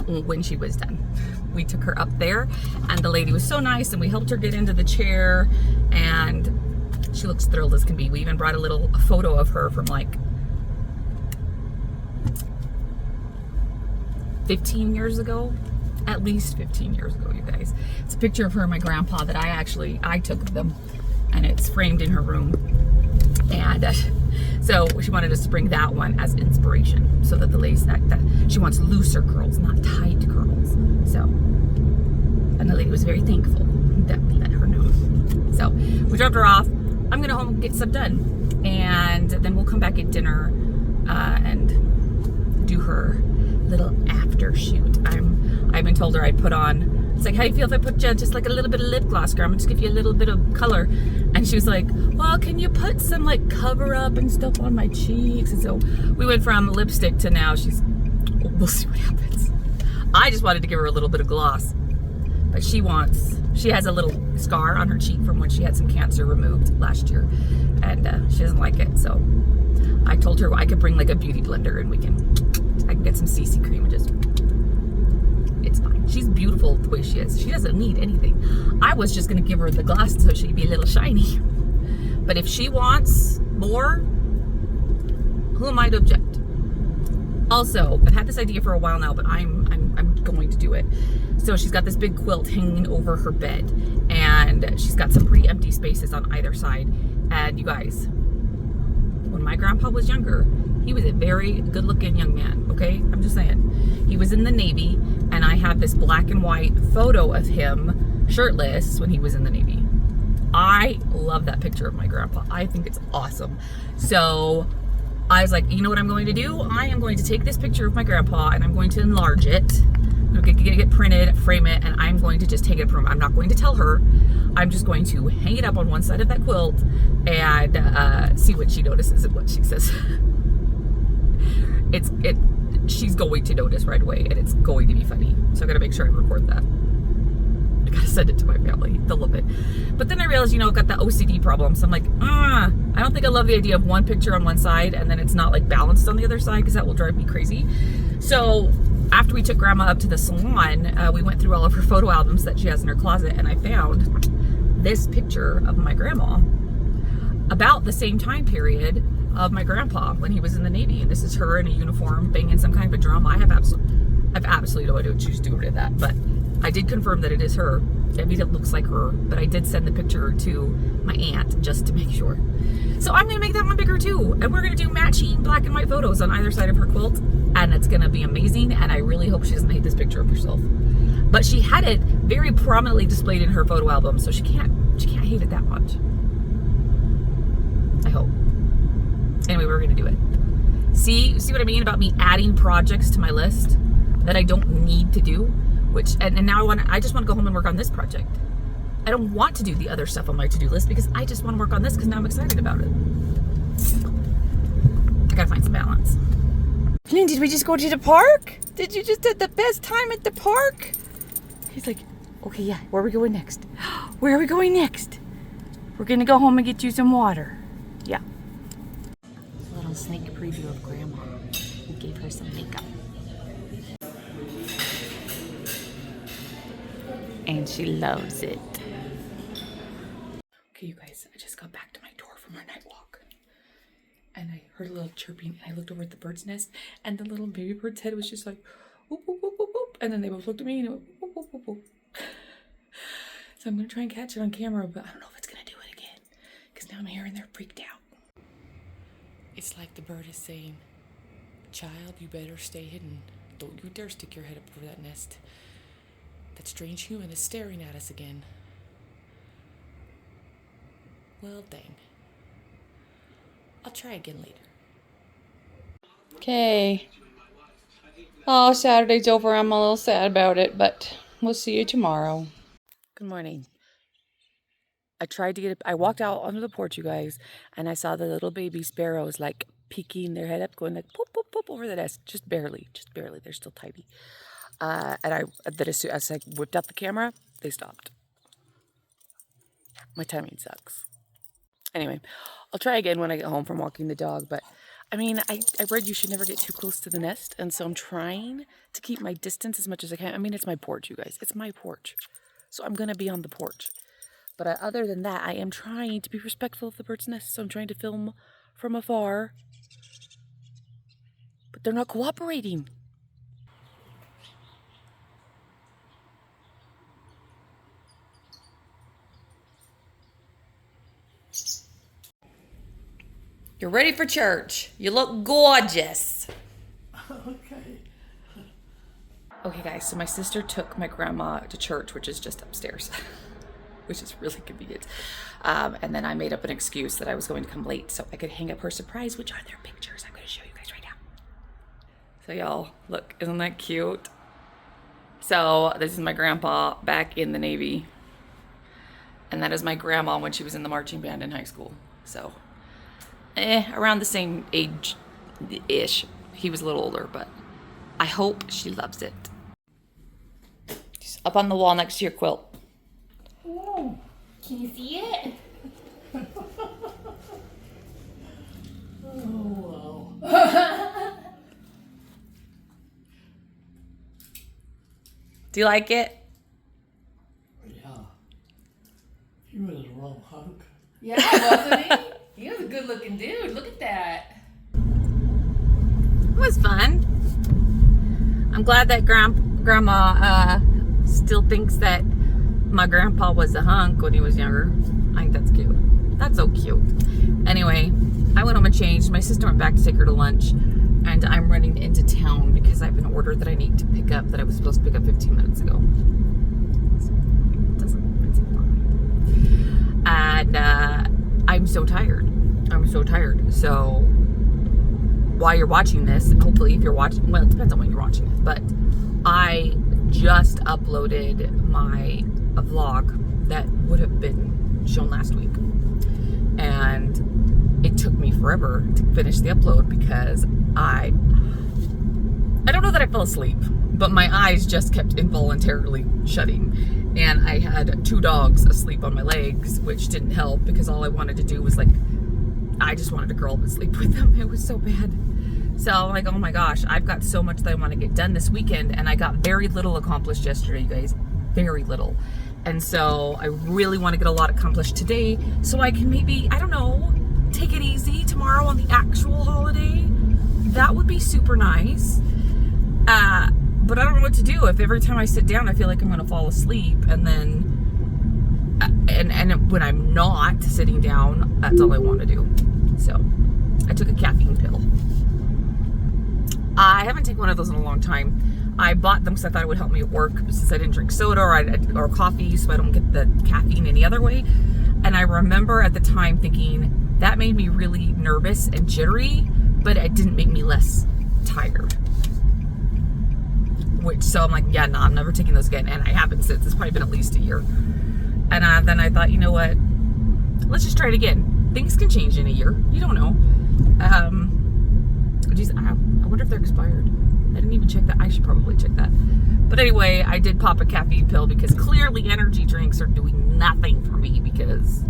when she was done, we took her up there, and the lady was so nice, and we helped her get into the chair, and she looks thrilled as can be. We even brought a photo of her from like 15 years ago, at least 15 years ago, you guys. It's a picture of her and my grandpa that I took of them, and it's framed in her room. And so she wanted us to bring that one as inspiration, so that the ladies that she wants looser curls, not tight curls. So, and the lady was very thankful that we let her know. So we dropped her off. I'm gonna home and get stuff done, and then we'll come back at dinner and do her little after shoot. I even told her I'd put on, it's like, how do you feel if I put just like a little bit of lip gloss, Grandma, just give you a little bit of color? And she was like, well, can you put some like cover up and stuff on my cheeks? And so we went from lipstick to now we'll see what happens. I just wanted to give her a little bit of gloss, but she has a little scar on her cheek from when she had some cancer removed last year, and she doesn't like it. So I told her I could bring like a beauty blender, and I can get some CC cream and just, it's fine. She's beautiful the way she is. She doesn't need anything. I was just gonna give her the gloss so she'd be a little shiny. But if she wants more, who am I to object? Also, I've had this idea for a while now, but I'm going to do it. So she's got this big quilt hanging over her bed, and she's got some pretty empty spaces on either side. And you guys, when my grandpa was younger, he was a very good-looking young man, okay? I'm just saying. He was in the Navy, and I have this black and white photo of him shirtless when he was in the Navy. I love that picture of my grandpa. I think it's awesome. So I was like, you know what I'm going to do? I am going to take this picture of my grandpa, and I'm going to enlarge it. I'm going to get it printed, frame it, and I'm going to just take it from her. I'm not going to tell her. I'm just going to hang it up on one side of that quilt and see what she notices and what she says. She's going to notice right away, and it's going to be funny. So I gotta make sure I record that. I gotta send it to my family. They'll love it. But then I realized, I've got the OCD problem. So I'm like, I don't think I love the idea of one picture on one side and then it's not like balanced on the other side, because that will drive me crazy. So after we took Grandma up to the salon, we went through all of her photo albums that she has in her closet, and I found this picture of my grandma about the same time period of my grandpa when he was in the Navy. And this is her in a uniform banging some kind of a drum. I have absolutely no idea what she's doing to that, but I did confirm that it is her. I mean, it looks like her, but I did send the picture to my aunt just to make sure. So I'm gonna make that one bigger too, and we're gonna do matching black and white photos on either side of her quilt, and it's gonna be amazing. And I really hope she doesn't hate this picture of herself, but she had it very prominently displayed in her photo album, so she can't hate it that much. I hope. Anyway, we're gonna do it. See what I mean about me adding projects to my list that I don't need to do, and now I just want to go home and work on this project. I don't want to do the other stuff on my to-do list because I just want to work on this because now I'm excited about it. I gotta find some balance. Lynn, did we just go to the park? Did you just have the best time at the park? He's like, okay, yeah, where are we going next? Where are we going next? We're gonna go home and get you some water. Yeah. A little sneak preview of Grandma. We gave her some makeup. And she loves it. Okay, you guys, I just got back to my door from our night walk. And I heard a little chirping, and I looked over at the bird's nest, and the little baby bird's head was just like, whoop, whoop, whoop, whoop, whoop. And then they both looked at me, and it went, whoop, whoop, whoop, whoop. So I'm gonna try and catch it on camera, but I don't know if it's gonna do it again, because now I'm hearing they're freaked out. It's like the bird is saying, child, you better stay hidden. Don't you dare stick your head up over that nest. That strange human is staring at us again. Well, dang. I'll try again later. Okay. Oh, Saturday's over. I'm a little sad about it, but we'll see you tomorrow. Good morning. I walked out onto the porch, you guys, and I saw the little baby sparrows like peeking their head up, going like poop, poop, poop over the nest. Just barely. They're still tiny. And as I whipped out the camera, they stopped. My timing sucks. Anyway, I'll try again when I get home from walking the dog, but I mean, I read you should never get too close to the nest, and so I'm trying to keep my distance as much as I can. I mean, it's my porch, you guys. It's my porch. So I'm going to be on the porch. But other than that, I am trying to be respectful of the bird's nest, so I'm trying to film from afar. But they're not cooperating. You're ready for church. You look gorgeous. Okay. Okay, guys, so my sister took my grandma to church, which is just upstairs, which is really convenient. And then I made up an excuse that I was going to come late so I could hang up her surprise, which are their pictures. I'm going to show you guys right now. So y'all, look, isn't that cute? So this is my grandpa back in the Navy. And that is my grandma when she was in the marching band in high school. So, around the same age-ish. He was a little older, but I hope she loves it. She's up on the wall next to your quilt. Ooh, can you see it? Oh, wow. Do you like it? Yeah. He was a wrong hunk. Yeah, wasn't he? He was a good looking dude. Look at that. It was fun. I'm glad that grandma still thinks that my grandpa was a hunk when he was younger. I think that's cute. That's so cute. Anyway, I went home and changed. My sister went back to take her to lunch, and I'm running into town because I have an order that I need to pick up that I was supposed to pick up 15 minutes ago. It's fine. And I'm so tired. So while you're watching this, hopefully if you're watching, well, it depends on when you're watching it, but I just uploaded my vlog that would have been shown last week. And it took me forever to finish the upload because I don't know that I fell asleep, but my eyes just kept involuntarily shutting. And I had 2 dogs asleep on my legs, which didn't help because all I wanted to do was I just wanted to curl up and sleep with them. It was so bad. So I'm like, oh my gosh, I've got so much that I want to get done this weekend, and I got very little accomplished yesterday, you guys. Very little. And so I really want to get a lot accomplished today so I can maybe, I don't know, take it easy tomorrow on the actual holiday. That would be super nice. But I don't know what to do if every time I sit down I feel like I'm going to fall asleep, and then and when I'm not sitting down, that's all I want to do. So I took a caffeine pill. I haven't taken one of those in a long time. I bought them because I thought it would help me at work since I didn't drink soda or coffee, so I don't get the caffeine any other way. And I remember at the time thinking that made me really nervous and jittery, but it didn't make me less tired. So I'm like, yeah, no, I'm never taking those again. And I haven't since. It's probably been at least a year. And then I thought, you know what? Let's just try it again. Things can change in a year. You don't know. Geez, I wonder if they're expired. I didn't even check that. I should probably check that. But anyway, I did pop a caffeine pill because clearly energy drinks are doing nothing for me because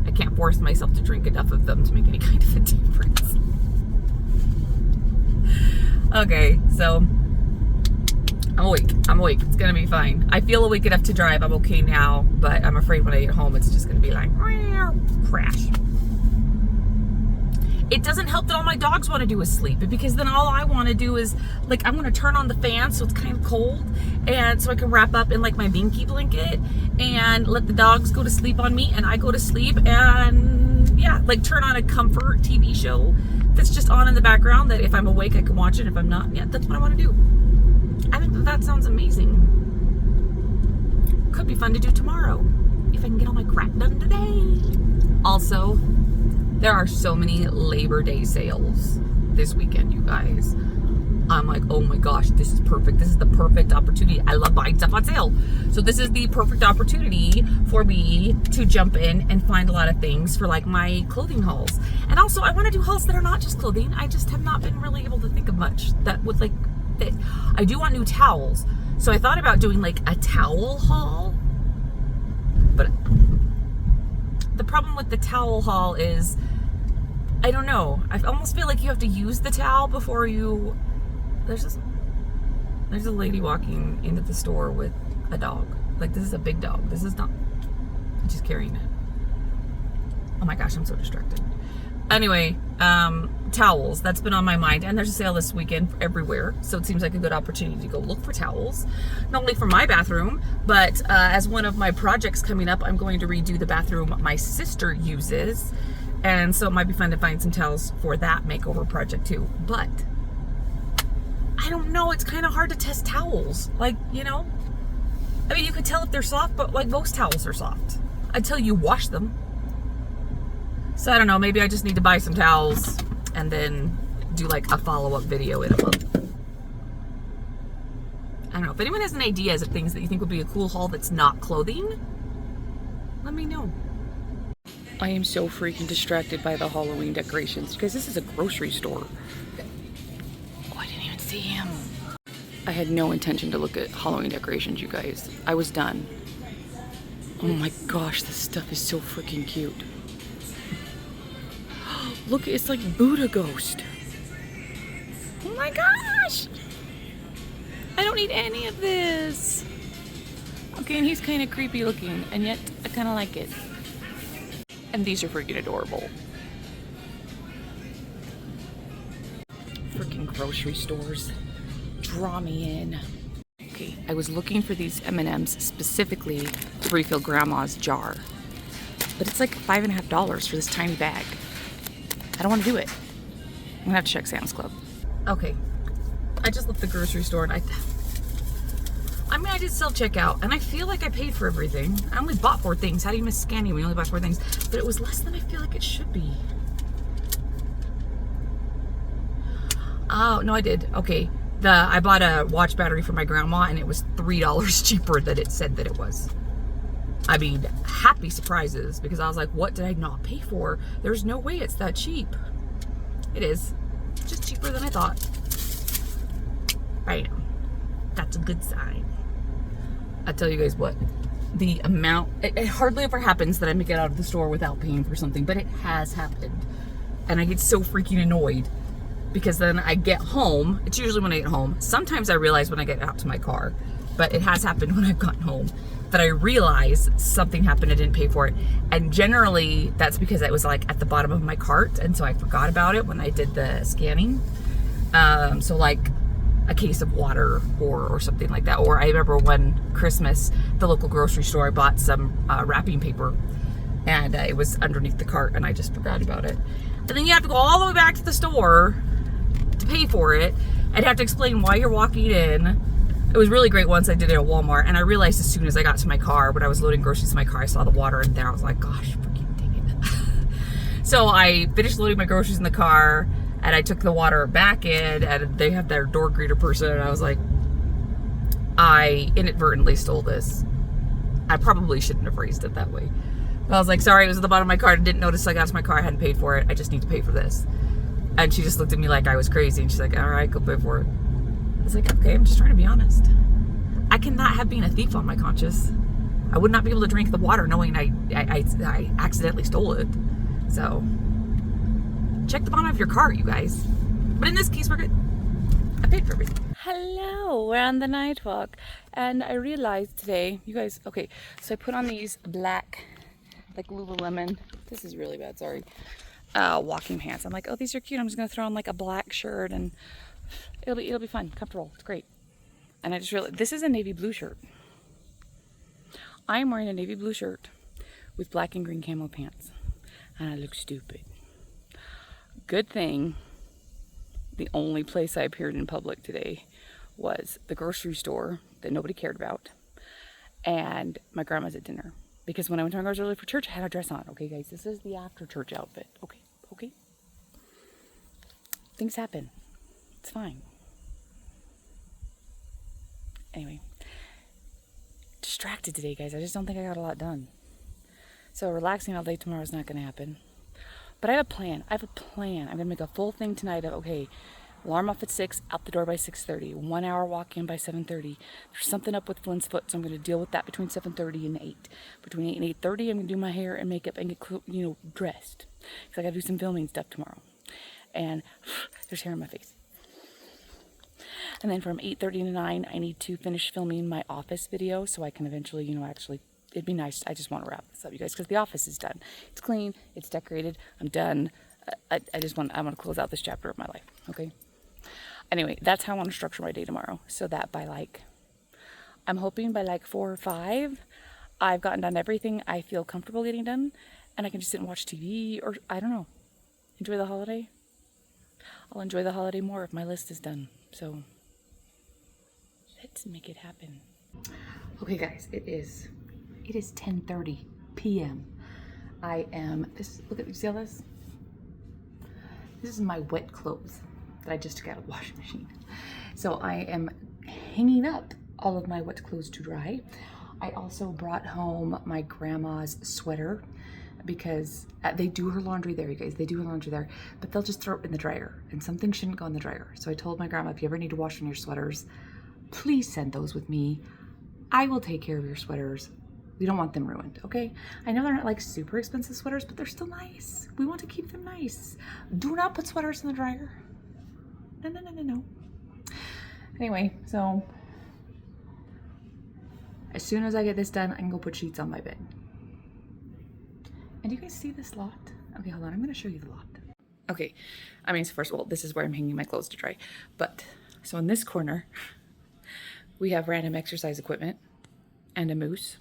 I can't force myself to drink enough of them to make any kind of a difference. Okay, so I'm awake. It's gonna be fine. I feel awake enough to drive. I'm okay now, but I'm afraid when I get home, it's just gonna be like, crash. It doesn't help that all my dogs want to do is sleep, because then all I want to do is, I'm going to turn on the fan so it's kind of cold, and so I can wrap up in my binky blanket and let the dogs go to sleep on me, and I go to sleep, and yeah, turn on a comfort TV show that's just on in the background that if I'm awake I can watch it. If I'm not, yeah, that's what I want to do. I think that sounds amazing. Could be fun to do tomorrow if I can get all my crap done today. Also, there are so many Labor Day sales this weekend, you guys. I'm like, oh my gosh, this is perfect. This is the perfect opportunity. I love buying stuff on sale. So this is the perfect opportunity for me to jump in and find a lot of things for my clothing hauls. And also I want to do hauls that are not just clothing. I just have not been really able to think of much that would fit. I do want new towels. So I thought about doing a towel haul but the problem with the towel haul is, I don't know. I almost feel like you have to use the towel before you... There's a lady walking into the store with a dog. Like, this is a big dog. This is not... She's carrying it. Oh my gosh, I'm so distracted. Anyway, towels. That's been on my mind. And there's a sale this weekend everywhere. So it seems like a good opportunity to go look for towels. Not only for my bathroom, but as one of my projects coming up, I'm going to redo the bathroom my sister uses. And so it might be fun to find some towels for that makeover project too. But I don't know, it's kind of hard to test towels. Like, you know, I mean, you could tell if they're soft, but like most towels are soft until you wash them. So I don't know, maybe I just need to buy some towels and then do like a follow-up video in a month. I don't know, if anyone has any ideas of things that you think would be a cool haul that's not clothing, let me know. I am so freaking distracted by the Halloween decorations because this is a grocery store. Oh, I didn't even see him. I had no intention to look at Halloween decorations, you guys. I was done. Oh my gosh, this stuff is so freaking cute. Look, it's like Buddha Ghost. Oh my gosh! I don't need any of this. Okay, and he's kind of creepy looking, and yet I kind of like it. And these are freaking adorable. Freaking grocery stores. Draw me in. Okay, I was looking for these M&Ms specifically to refill Grandma's jar. But it's like $5.50 for this tiny bag. I don't want to do it. I'm gonna have to check Sam's Club. Okay, I just left the grocery store and I mean, I did self-checkout, and I feel like I paid for everything. I only bought 4 things. How do you miss scanning? We only bought 4 things. But it was less than I feel like it should be. Oh, no, I did. Okay. I bought a watch battery for my grandma, and it was $3 cheaper than it said that it was. I mean, happy surprises, because I was like, what did I not pay for? There's no way it's that cheap. It is. Just cheaper than I thought. Right. That's a good sign. I tell you guys what, the amount, it hardly ever happens that I make it out of the store without paying for something, but it has happened. And I get so freaking annoyed because then I get home. It's usually when I get home. Sometimes I realize when I get out to my car, but it has happened when I've gotten home that I realize something happened, I didn't pay for it. And generally that's because it was like at the bottom of my cart. And so I forgot about it when I did the scanning. So like, a case of water or something like that. Or I remember one Christmas, the local grocery store, I bought some wrapping paper and it was underneath the cart and I just forgot about it. And then you have to go all the way back to the store to pay for it and have to explain why you're walking in. It was really great once I did it at Walmart, and I realized as soon as I got to my car, when I was loading groceries to my car, I saw the water in there. I was like, gosh, freaking dang it. So I finished loading my groceries in the car, and I took the water back in, and they have their door greeter person, and I was like, I inadvertently stole this. I probably shouldn't have raised it that way. But I was like, sorry, it was at the bottom of my cart. I didn't notice I got to my car. I hadn't paid for it. I just need to pay for this. And she just looked at me like I was crazy, and she's like, all right, go pay for it. I was like, okay, I'm just trying to be honest. I cannot have being a thief on my conscience. I would not be able to drink the water knowing I accidentally stole it. So check the bottom of your cart, you guys. But in this case, we're good. I paid for everything. Hello, we're on the night walk. And I realized today, you guys, okay, so I put on these black, like Lululemon. This is really bad, sorry. Walking pants. I'm like, oh, these are cute. I'm just gonna throw on like a black shirt and it'll be fun, comfortable. It's great. And I just realized this is a navy blue shirt. I'm wearing a navy blue shirt with black and green camo pants, and I look stupid. Good thing the only place I appeared in public today was the grocery store that nobody cared about, and my grandma's at dinner. Because when I went to my grandma's early for church, I had a dress on. Okay, guys, this is the after church outfit. Okay. Things happen. It's fine. Anyway, distracted today, guys. I just don't think I got a lot done. So relaxing all day tomorrow is not going to happen. But I have a plan. I'm going to make a full thing tonight of, okay, Alarm off at 6, out the door by 6:30. 1 hour walk in by 7:30. There's something up with Flynn's foot, so I'm going to deal with that between 7:30 and 8. Between 8 and 8:30, I'm going to do my hair and makeup and get, dressed. Because I got to do some filming stuff tomorrow. And there's hair on my face. And then from 8:30 to 9, I need to finish filming my office video so I can eventually, it'd be nice. I just want to wrap this up, you guys, because the office is done. It's clean. It's decorated. I'm done. I want to close out this chapter of my life, okay? Anyway, that's how I want to structure my day tomorrow. So that I'm hoping by 4 or 5, I've gotten done everything I feel comfortable getting done, and I can just sit and watch TV, or I don't know, enjoy the holiday. I'll enjoy the holiday more if my list is done. So let's make it happen. Okay, guys, it is 10:30 p.m. Look at, you see all this? This is my wet clothes that I just took out of the washing machine. So I am hanging up all of my wet clothes to dry. I also brought home my grandma's sweater because they do her laundry there, you guys. They do her laundry there, but they'll just throw it in the dryer, and something shouldn't go in the dryer. So I told my grandma, if you ever need to wash one of your sweaters, please send those with me. I will take care of your sweaters. We don't want them ruined, okay? I know they're not super expensive sweaters, but they're still nice. We want to keep them nice. Do not put sweaters in the dryer. No. Anyway, so as soon as I get this done, I can go put sheets on my bed. And do you guys see this lot? Okay, hold on. I'm going to show you the lot. Okay. So first of all, this is where I'm hanging my clothes to dry. But, so in this corner, we have random exercise equipment and a moose.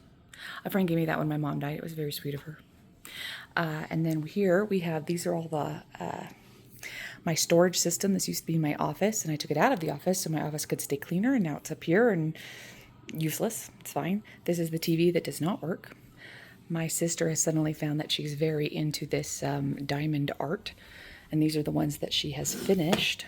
A friend gave me that when my mom died. It was very sweet of her. And then here we have, these are all the, my storage system. This used to be my office, and I took it out of the office so my office could stay cleaner, and now it's up here and useless. It's fine. This is the TV that does not work. My sister has suddenly found that she's very into this diamond art, and these are the ones that she has finished.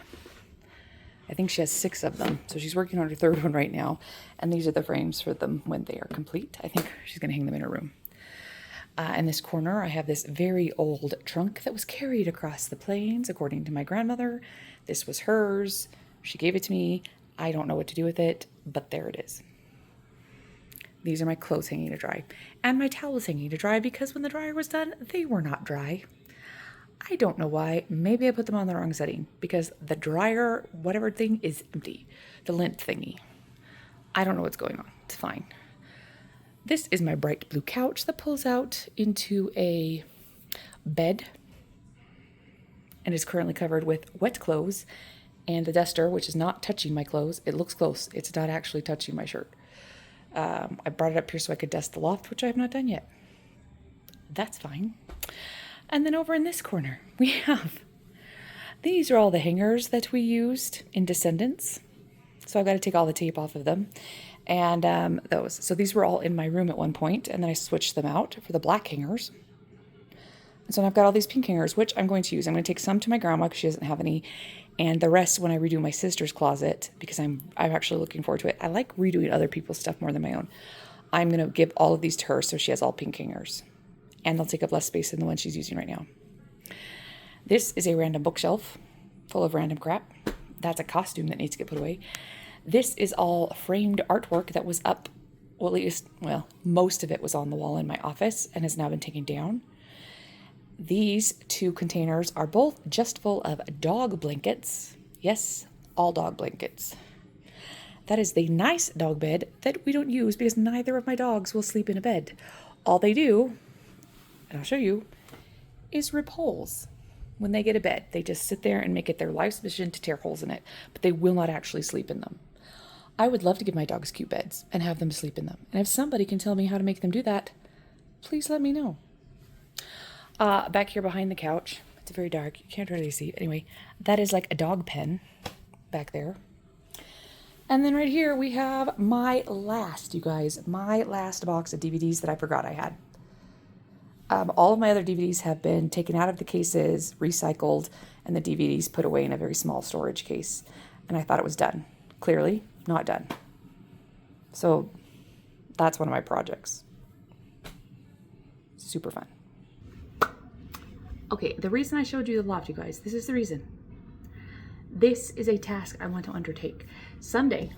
I think she has 6 of them, so she's working on her 3rd one right now, and these are the frames for them when they are complete. I think she's going to hang them in her room. In this corner, I have this very old trunk that was carried across the plains, according to my grandmother. This was hers. She gave it to me. I don't know what to do with it, but there it is. These are my clothes hanging to dry, and my towels hanging to dry, because when the dryer was done, they were not dry. I don't know why. Maybe I put them on the wrong setting, because the dryer, whatever thing, is empty. The lint thingy. I don't know what's going on. It's fine. This is my bright blue couch that pulls out into a bed and is currently covered with wet clothes and a duster, which is not touching my clothes. It looks close. It's not actually touching my shirt. I brought it up here so I could dust the loft, which I have not done yet. That's fine. And then over in this corner, these are all the hangers that we used in Descendants. So I've got to take all the tape off of them. And those. So these were all in my room at one point, and then I switched them out for the black hangers. And so I've got all these pink hangers, which I'm going to use. I'm going to take some to my grandma because she doesn't have any, and the rest when I redo my sister's closet, because I'm actually looking forward to it. I like redoing other people's stuff more than my own. I'm going to give all of these to her so she has all pink hangers, and they'll take up less space than the one she's using right now. This is a random bookshelf full of random crap. That's a costume that needs to get put away. This is all framed artwork that was up, most of it was on the wall in my office and has now been taken down. These 2 containers are both just full of dog blankets. Yes, all dog blankets. That is the nice dog bed that we don't use because neither of my dogs will sleep in a bed. All they do, and I'll show you, is rip holes. When they get a bed, they just sit there and make it their life's mission to tear holes in it, but they will not actually sleep in them. I would love to give my dogs cute beds and have them sleep in them. And if somebody can tell me how to make them do that, please let me know. Back here behind the couch, it's very dark. You can't really see. Anyway, that is like a dog pen back there. And then right here we have my last box of DVDs that I forgot I had. All of my other DVDs have been taken out of the cases, recycled, and the DVDs put away in a very small storage case. And I thought it was done. Clearly, not done. So that's one of my projects. Super fun. Okay, the reason I showed you the loft, you guys, this is the reason. this is a task I want to undertake. Someday,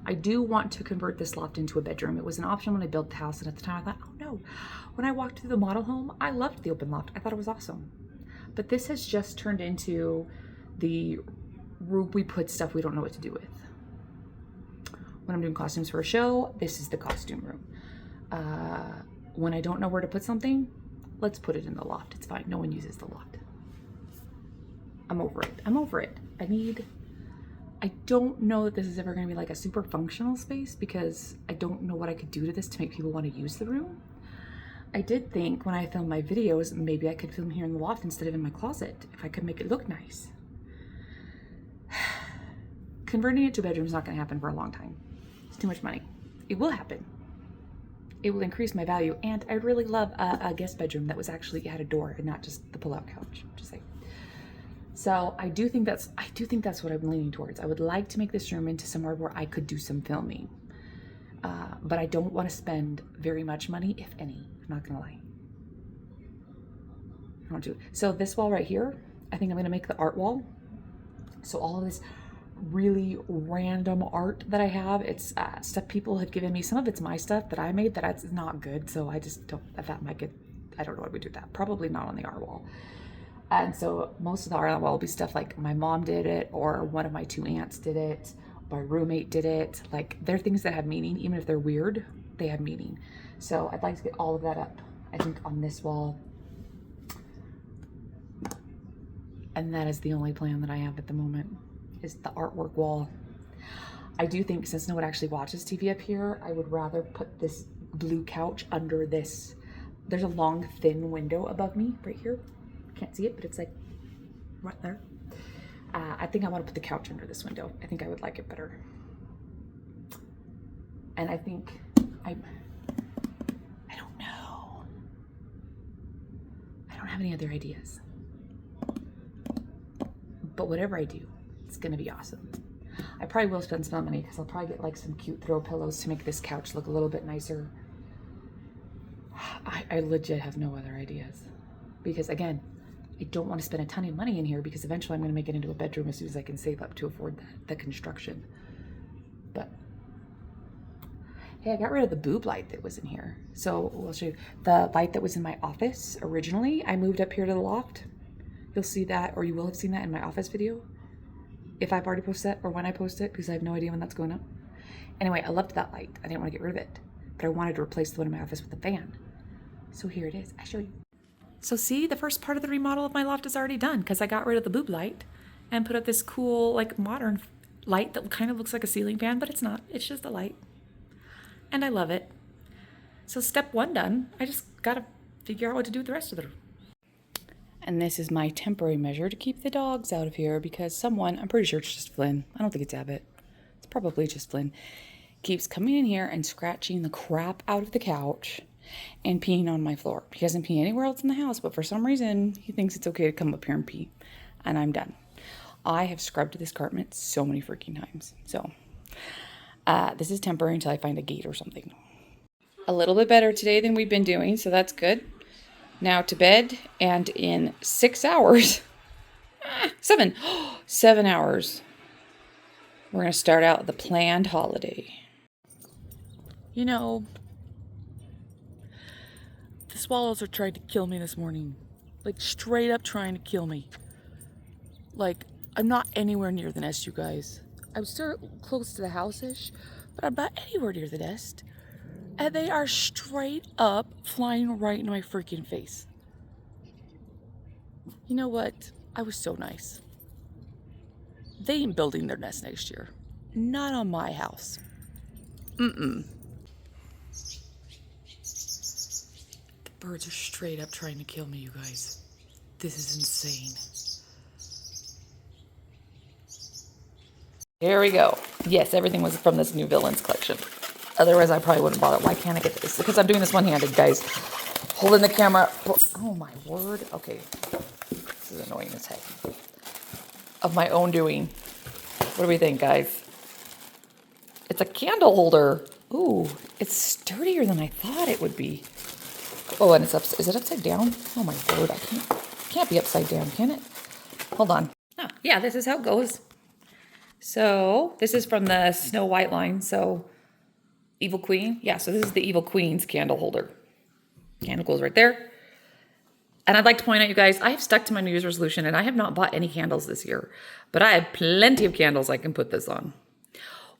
I do want to convert this loft into a bedroom. It was an option when I built the house, and at the time I thought, oh no. When I walked through the model home, I loved the open loft. I thought it was awesome. But this has just turned into the room we put stuff we don't know what to do with. When I'm doing costumes for a show, this is the costume room. When I don't know where to put something, let's put it in the loft. It's fine. No one uses the loft. I'm over it. I'm over it. I don't know that this is ever going to be like a super functional space because I don't know what I could do to this to make people want to use the room. I did think when I filmed my videos, maybe I could film here in the loft instead of in my closet, if I could make it look nice. Converting it to a bedroom is not going to happen for a long time. It's too much money. It will happen. It will increase my value, and I really love a guest bedroom that was actually had a door and not just the pull-out couch. Just like. So I do think that's what I'm leaning towards. I would like to make this room into somewhere where I could do some filming, but I don't want to spend very much money, if any. I'm not gonna lie. I want to. So this wall right here, I think I'm gonna make the art wall. So all of this really random art that I have, it's stuff people have given me. Some of it's my stuff that I made that's not good. So I just don't. That might get. I don't know what we do with that. Probably not on the art wall. And so most of the art on the wall will be stuff like my mom did it, or one of my 2 aunts did it, my roommate did it. Like they're things that have meaning, even if they're weird, they have meaning. So I'd like to get all of that up, I think, on this wall. And that is the only plan that I have at the moment, is the artwork wall. I do think, since no one actually watches TV up here, I would rather put this blue couch under this. There's a long, thin window above me right here. Can't see it, but it's like right there. I think I want to put the couch under this window. I think I would like it better. And I think I don't know. I don't have any other ideas. But whatever I do, it's gonna be awesome. I probably will spend some money because I'll probably get like some cute throw pillows to make this couch look a little bit nicer. I legit have no other ideas. Because again, I don't want to spend a ton of money in here because eventually I'm going to make it into a bedroom as soon as I can save up to afford the construction. But hey, I got rid of the boob light that was in here. So I'll show you the light that was in my office originally. I moved up here to the loft. You'll see that, or you will have seen that in my office video. If I've already posted that, or when I post it, because I have no idea when that's going up. Anyway, I loved that light. I didn't want to get rid of it, but I wanted to replace the one in my office with a fan. So here it is. I show you. So see, the first part of the remodel of my loft is already done because I got rid of the boob light and put up this cool, like, modern light that kind of looks like a ceiling fan, but it's not. It's just a light. And I love it. So step 1 done. I just got to figure out what to do with the rest of the room. And this is my temporary measure to keep the dogs out of here because someone, I'm pretty sure it's just Flynn. I don't think it's Abbott. It's probably just Flynn. Keeps coming in here and scratching the crap out of the couch and peeing on my floor. He doesn't pee anywhere else in the house, but for some reason, he thinks it's okay to come up here and pee. And I'm done. I have scrubbed this carpet so many freaking times. So, this is temporary until I find a gate or something. A little bit better today than we've been doing, so that's good. Now to bed, and in 6 hours, 7 hours, we're going to start out the planned holiday. You know, the swallows are trying to kill me this morning. Like, straight up trying to kill me. Like, I'm not anywhere near the nest, you guys. I'm still close to the house-ish, but I'm not anywhere near the nest. And they are straight up flying right in my freaking face. You know what? I was so nice. They ain't building their nest next year. Not on my house. The birds are straight up trying to kill me, you guys. This is insane. Here we go. Yes, everything was from this new Villains collection. Otherwise, I probably wouldn't bother. Why can't I get this? Because I'm doing this one-handed, guys. Holding the camera. Oh, my word. Okay. This is annoying as heck. Of my own doing. What do we think, guys? It's a candle holder. Ooh, it's sturdier than I thought it would be. Oh, and it's up. Is it upside down? Oh, my word. Can't be upside down, can it? Hold on. Yeah, this is how it goes. So this is from the Snow White line. So Evil Queen. Yeah, so this is the Evil Queen's candle holder. Candle goes right there. And I'd like to point out, you guys, I have stuck to my New Year's resolution and I have not bought any candles this year. But I have plenty of candles I can put this on.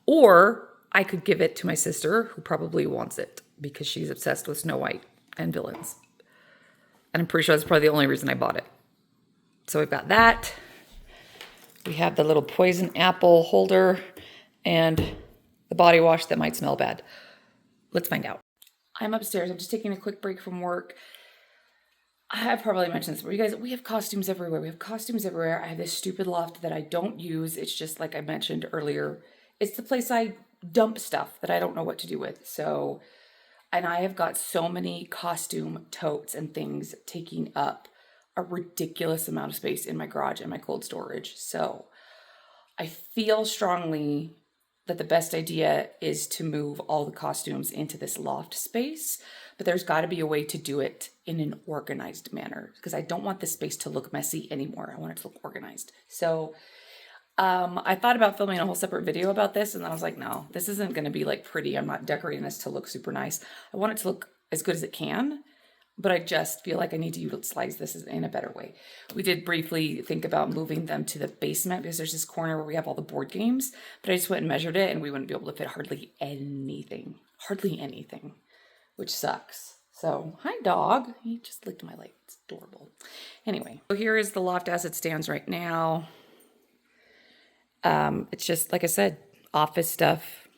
Or I could give it to my sister, who probably wants it because she's obsessed with Snow White and villains. And I'm pretty sure that's probably the only reason I bought it. So we've got that. We have the little poison apple holder and the body wash that might smell bad. Let's find out. I'm upstairs. I'm just taking a quick break from work. I've probably mentioned this, but you guys, we have costumes everywhere. We have costumes everywhere. I have this stupid loft that I don't use. It's just like I mentioned earlier. It's the place I dump stuff that I don't know what to do with. So, and I have got so many costume totes and things taking up a ridiculous amount of space in my garage and my cold storage. So I feel strongly that the best idea is to move all the costumes into this loft space, but there's got to be a way to do it in an organized manner because I don't want this space to look messy anymore. I want it to look organized. So I thought about filming a whole separate video about this, and then I was like, no, this isn't going to be like pretty. I'm not decorating this to look super nice. I want it to look as good as it can, but I just feel like I need to utilize this in a better way. We did briefly think about moving them to the basement because there's this corner where we have all the board games, but I just went and measured it and we wouldn't be able to fit hardly anything, which sucks. So, hi dog. He just licked my leg. It's adorable. Anyway, so here is the loft as it stands right now. It's just, like I said, office stuff,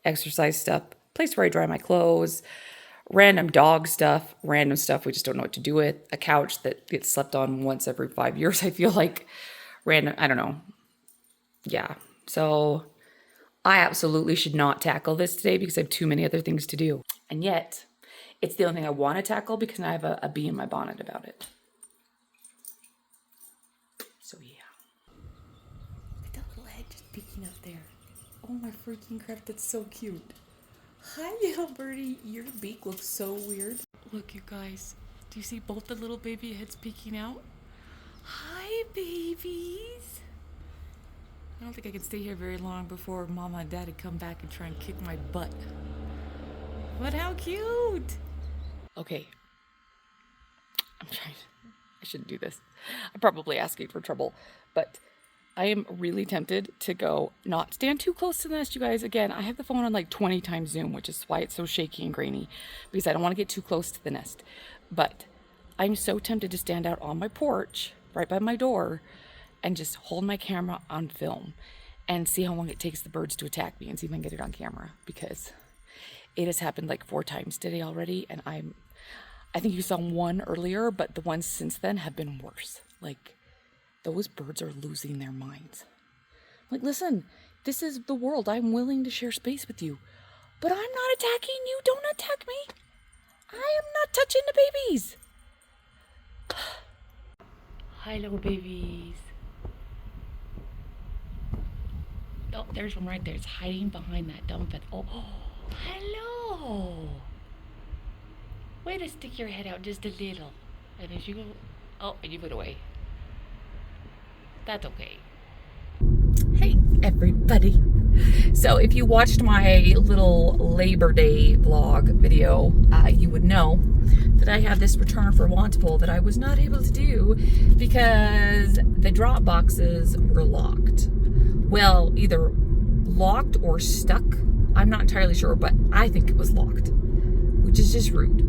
exercise stuff, place where I dry my clothes, random dog stuff, random stuff we just don't know what to do with, a couch that gets slept on once every 5 years, I feel like, random, I don't know. Yeah, so I absolutely should not tackle this today because I have too many other things to do. And yet, it's the only thing I want to tackle because I have a bee in my bonnet about it. So yeah. Look at that little head just peeking up there. Oh my freaking crap, that's so cute. Hi, little birdie. Your beak looks so weird. Look, you guys. Do you see both the little baby heads peeking out? Hi, babies. I don't think I can stay here very long before Mama and Daddy come back and try and kick my butt. But how cute. Okay. I shouldn't do this. I'm probably asking for trouble, but I am really tempted to go not stand too close to the nest, you guys. Again, I have the phone on like 20 times zoom, which is why it's so shaky and grainy, because I don't want to get too close to the nest. But I'm so tempted to stand out on my porch, right by my door, and just hold my camera on film and see how long it takes the birds to attack me and see if I can get it on camera, because it has happened like 4 times today already. And I think you saw one earlier, but the ones since then have been worse. Like, those birds are losing their minds. Like, listen, this is the world. I'm willing to share space with you, but I'm not attacking you. Don't attack me. I am not touching the babies. Hi, little babies. Oh, there's one right there. It's hiding behind that dump. Oh, hello. Way to stick your head out just a little. And as you go, oh, and you put away. That's okay. Hey, everybody. So if you watched my little Labor Day vlog video, you would know that I have this return for wantable that I was not able to do because the drop boxes were locked. Well, either locked or stuck. I'm not entirely sure, but I think it was locked, which is just rude.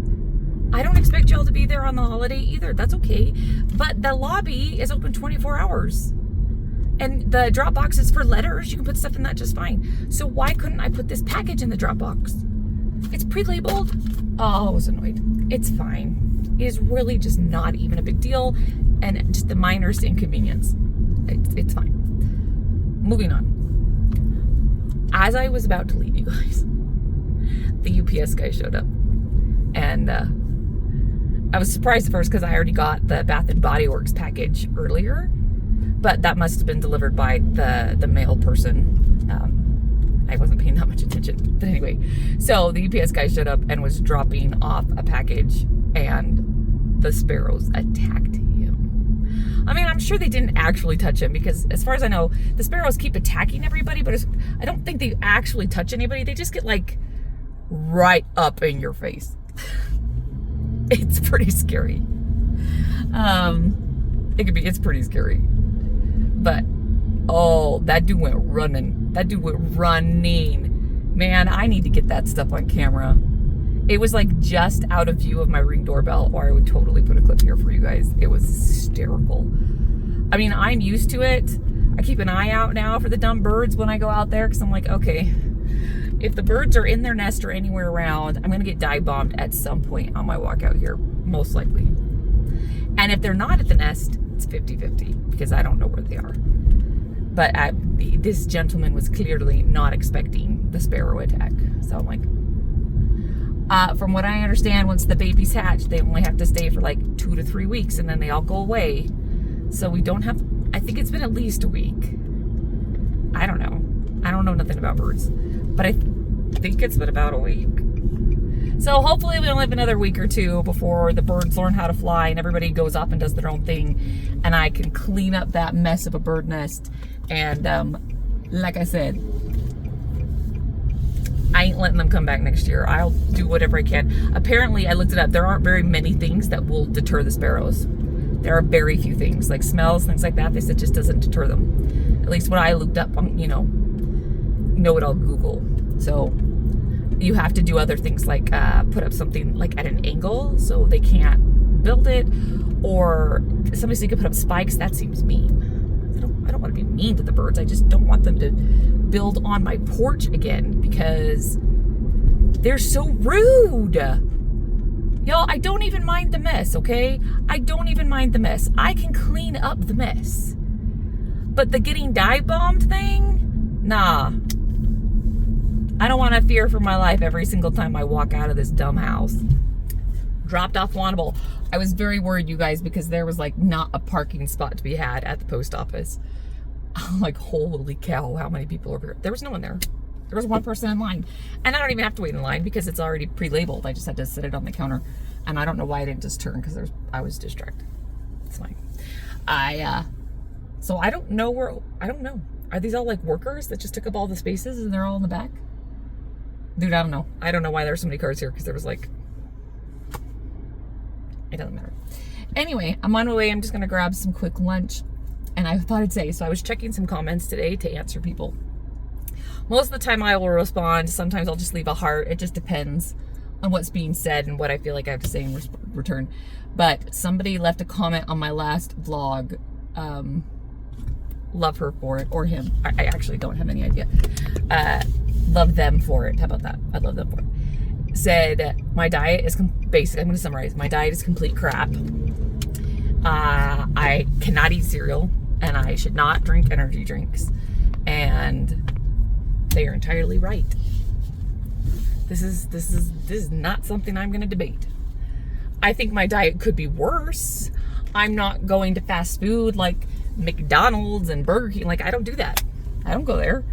I don't expect y'all to be there on the holiday either. That's okay. But the lobby is open 24 hours. And the drop box is for letters. You can put stuff in that just fine. So why couldn't I put this package in the drop box? It's pre-labeled. Oh, I was annoyed. It's fine. It is really just not even a big deal. And just the minorest inconvenience. It's fine. Moving on. As I was about to leave, you guys, the UPS guy showed up. And I was surprised at first because I already got the Bath & Body Works package earlier, but that must have been delivered by the mail person. I wasn't paying that much attention. But anyway, so the UPS guy showed up and was dropping off a package, and the sparrows attacked him. I mean, I'm sure they didn't actually touch him, because as far as I know, the sparrows keep attacking everybody, but I don't think they actually touch anybody. They just get like right up in your face. It's pretty scary. It's pretty scary. But, oh, that dude went running. Man, I need to get that stuff on camera. It was like just out of view of my Ring doorbell, or I would totally put a clip here for you guys. It was hysterical. I mean, I'm used to it. I keep an eye out now for the dumb birds when I go out there, because I'm like, okay, if the birds are in their nest or anywhere around, I'm going to get dive bombed at some point on my walk out here, most likely. And if they're not at the nest, it's 50-50, because I don't know where they are. But this gentleman was clearly not expecting the sparrow attack. So I'm like, from what I understand, once the babies hatch, they only have to stay for like 2 to 3 weeks, and then they all go away. So we don't have, I think it's been at least a week. I don't know. I don't know nothing about birds, but I think it's been about a week. So hopefully we only have another week or two before the birds learn how to fly and everybody goes off and does their own thing, and I can clean up that mess of a bird nest. And like I said, I ain't letting them come back next year. I'll do whatever I can. Apparently, I looked it up. There aren't very many things that will deter the sparrows. There are very few things, like smells, things like that. They said just doesn't deter them. At least what I looked up on, know-it-all Google. So you have to do other things like put up something like at an angle so they can't build it, or somebody said you could put up spikes. That seems mean. I don't want to be mean to the birds. I just don't want them to build on my porch again, because they're so rude. Y'all, I don't even mind the mess, okay? I don't even mind the mess. I can clean up the mess. But the getting dive bombed thing? Nah. I don't want to fear for my life every single time I walk out of this dumb house. Dropped off Wannable. I was very worried, you guys, because there was like not a parking spot to be had at the post office. I'm like, holy cow, how many people are there? There was no one there. There was one person in line. And I don't even have to wait in line because it's already pre-labeled. I just had to sit it on the counter. And I don't know why I didn't just turn, because I was distracted. It's fine. So I don't know I don't know. Are these all like workers that just took up all the spaces and they're all in the back? Dude, I don't know. I don't know why there's so many cars here, because there was like, it doesn't matter. Anyway, I'm on my way. I'm just going to grab some quick lunch. And I thought I'd say, so I was checking some comments today to answer people. Most of the time I will respond. Sometimes I'll just leave a heart. It just depends on what's being said and what I feel like I have to say in return. But somebody left a comment on my last vlog. Love her for it, or him. I actually don't have any idea. Love them for it. How about that? I love them for it. Said, my diet is basic. I'm going to summarize. My diet is complete crap. I cannot eat cereal, and I should not drink energy drinks. And they are entirely right. This is not something I'm going to debate. I think my diet could be worse. I'm not going to fast food like McDonald's and Burger King. Like, I don't do that. I don't go there.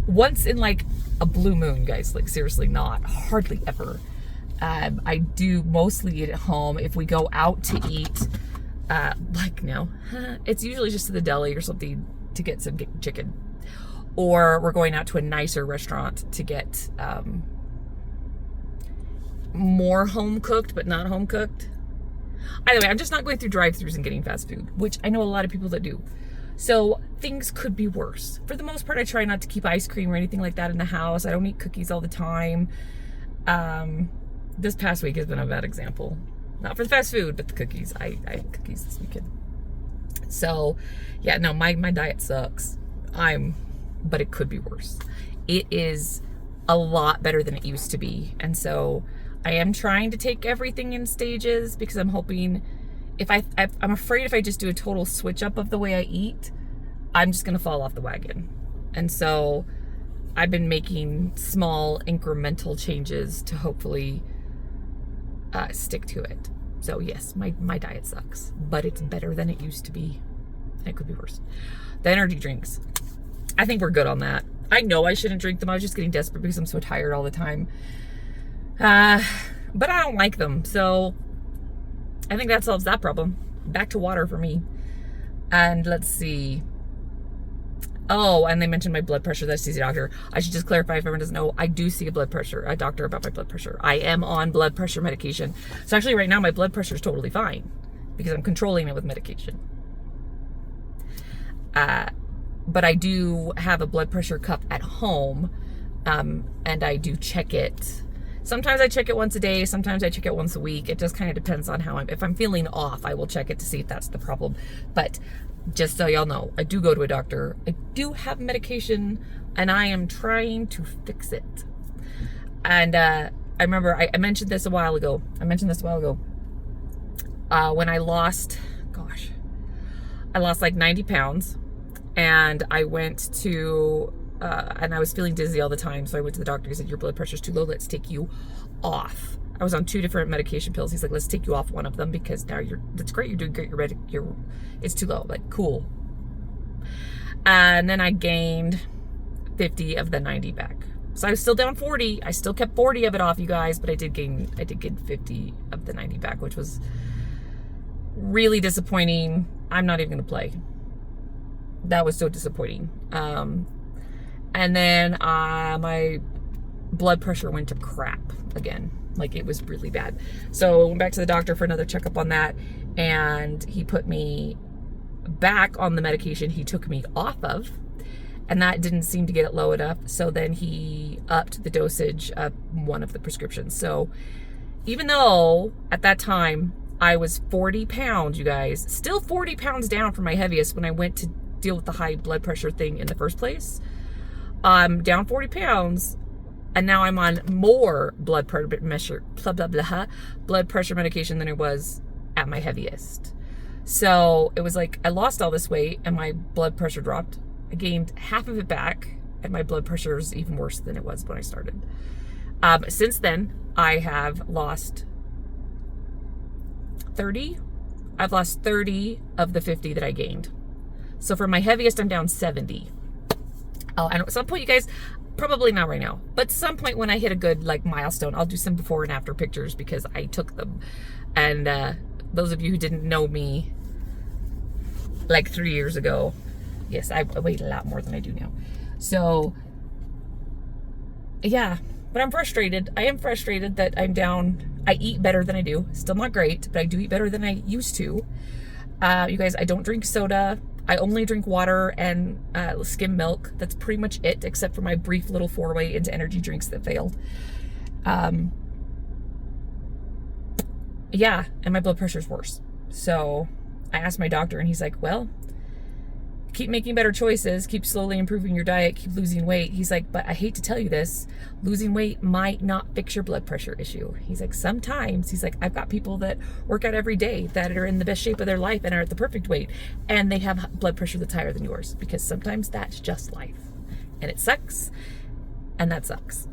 Once in like a blue moon, guys. Like, seriously, not. Hardly ever. I do mostly eat at home. If we go out to eat, it's usually just to the deli or something to get some chicken. Or we're going out to a nicer restaurant to get more home cooked, but not home cooked. Either way, I'm just not going through drive-thrus and getting fast food, which I know a lot of people that do. So things could be worse. For the most part, I try not to keep ice cream or anything like that in the house. I don't eat cookies all the time. This past week has been a bad example. Not for the fast food, but the cookies. I ate cookies this weekend. So, yeah, no, my diet sucks. But it could be worse. It is a lot better than it used to be. And so I am trying to take everything in stages, because I'm hoping I'm afraid if I just do a total switch up of the way I eat, I'm just going to fall off the wagon. And so I've been making small incremental changes to hopefully stick to it. So yes, my diet sucks, but it's better than it used to be. And it could be worse. The energy drinks, I think we're good on that. I know I shouldn't drink them. I was just getting desperate because I'm so tired all the time. But I don't like them. So I think that solves that problem. Back to water for me. And let's see. Oh, and they mentioned my blood pressure. That I see the doctor. I should just clarify if everyone doesn't know. I do see a doctor about my blood pressure. I am on blood pressure medication. So actually right now my blood pressure is totally fine because I'm controlling it with medication. But I do have a blood pressure cuff at home, and I do check it. Sometimes I check it once a day. Sometimes I check it once a week. It just kind of depends on how if I'm feeling off, I will check it to see if that's the problem. But just so y'all know, I do go to a doctor. I do have medication, and I am trying to fix it. And I remember I mentioned this a while ago. When I lost like 90 pounds, and I went to, and I was feeling dizzy all the time. So I went to the doctor. He said, your blood pressure's too low. Let's take you off. I was on 2 different medication pills. He's like, let's take you off one of them because now that's great. You're doing great. It's too low. Like, cool. And then I gained 50 of the 90 back. So I was still down 40. I still kept 40 of it off, you guys, but I did gain 50 of the 90 back, which was really disappointing. I'm not even going to play. That was so disappointing. And then my blood pressure went to crap again. Like, it was really bad. So I went back to the doctor for another checkup on that, and he put me back on the medication he took me off of, and that didn't seem to get it low enough. So then he upped the dosage of one of the prescriptions. So even though at that time I was 40 pounds, you guys, still 40 pounds down from my heaviest when I went to deal with the high blood pressure thing in the first place, I'm down 40 pounds. And now I'm on more blood pressure medication than I was at my heaviest. So it was like I lost all this weight and my blood pressure dropped. I gained half of it back, and my blood pressure is even worse than it was when I started. Since then, I have lost 30. I've lost 30 of the 50 that I gained. So for my heaviest, I'm down 70. Oh, and at some point, you guys, probably not right now, but some point when I hit a good like milestone, I'll do some before and after pictures because I took them. And those of you who didn't know me like 3 years ago, yes, I weighed a lot more than I do now. So yeah, but I'm frustrated. I am frustrated that I'm down. I eat better than I do. Still not great, but I do eat better than I used to. You guys, I don't drink soda. I only drink water and skim milk. That's pretty much it, except for my brief little foray into energy drinks that failed. Yeah, and my blood pressure's worse. So I asked my doctor, and he's like, well, keep making better choices, keep slowly improving your diet, keep losing weight. He's like, but I hate to tell you this, losing weight might not fix your blood pressure issue. He's like, sometimes, he's like, I've got people that work out every day that are in the best shape of their life and are at the perfect weight, and they have blood pressure that's higher than yours, because sometimes that's just life. And it sucks, and that sucks.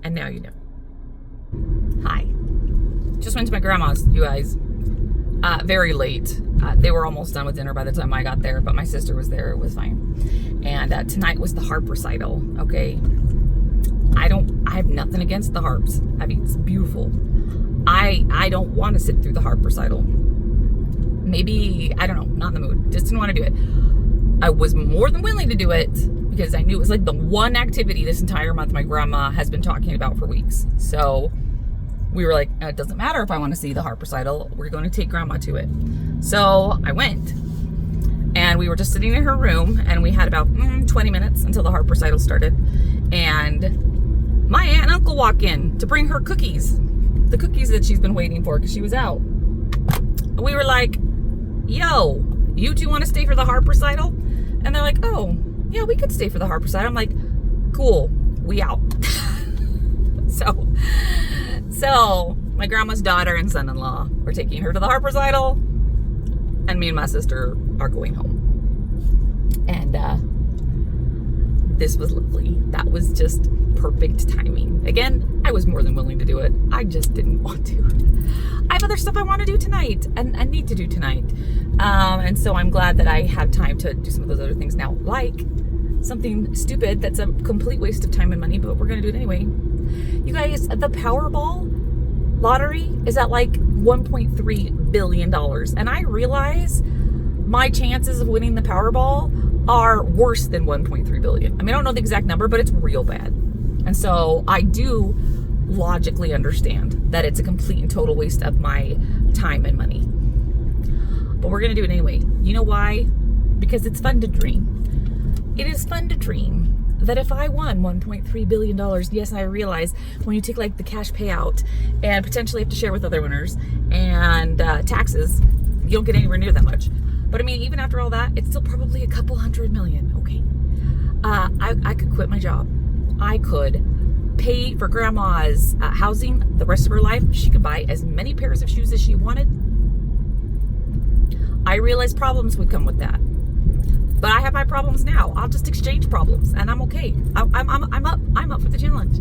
And now you know. Hi. Just went to my grandma's, you guys. Very late. They were almost done with dinner by the time I got there, but my sister was there. It was fine. And tonight was the harp recital. Okay, I have nothing against the harps. I mean, it's beautiful. I don't want to sit through the harp recital. Maybe, I don't know, not in the mood. Just didn't want to do it. I was more than willing to do it because I knew it was like the one activity this entire month my grandma has been talking about for weeks. So we were like, it doesn't matter if I want to see the harp recital. We're going to take grandma to it. So I went, and we were just sitting in her room, and we had about 20 minutes until the harp recital started. And my aunt and uncle walk in to bring her cookies, the cookies that she's been waiting for because she was out. And we were like, yo, you two want to stay for the harp recital? And they're like, oh, yeah, we could stay for the harp recital. I'm like, cool, we out. So my grandma's daughter and son-in-law were taking her to the harp recital, and me and my sister are going home. And this was lovely. That was just perfect timing. Again, I was more than willing to do it. I just didn't want to. I have other stuff I want to do tonight and need to do tonight. And so I'm glad that I have time to do some of those other things now, like something stupid that's a complete waste of time and money, but we're going to do it anyway. You guys, the Powerball lottery is at like $1.3 billion. And I realize my chances of winning the Powerball are worse than 1.3 billion. I mean, I don't know the exact number, but it's real bad. And so I do logically understand that it's a complete and total waste of my time and money. But we're going to do it anyway. You know why? Because it's fun to dream. It is fun to dream that if I won $1.3 billion, yes, I realize when you take like the cash payout and potentially have to share with other winners and taxes, you don't get anywhere near that much. But I mean, even after all that, it's still probably a couple $100 million, okay? I could quit my job. I could pay for grandma's housing the rest of her life. She could buy as many pairs of shoes as she wanted. I realize problems would come with that. But I have my problems now. I'll just exchange problems and I'm okay. I'm up for the challenge.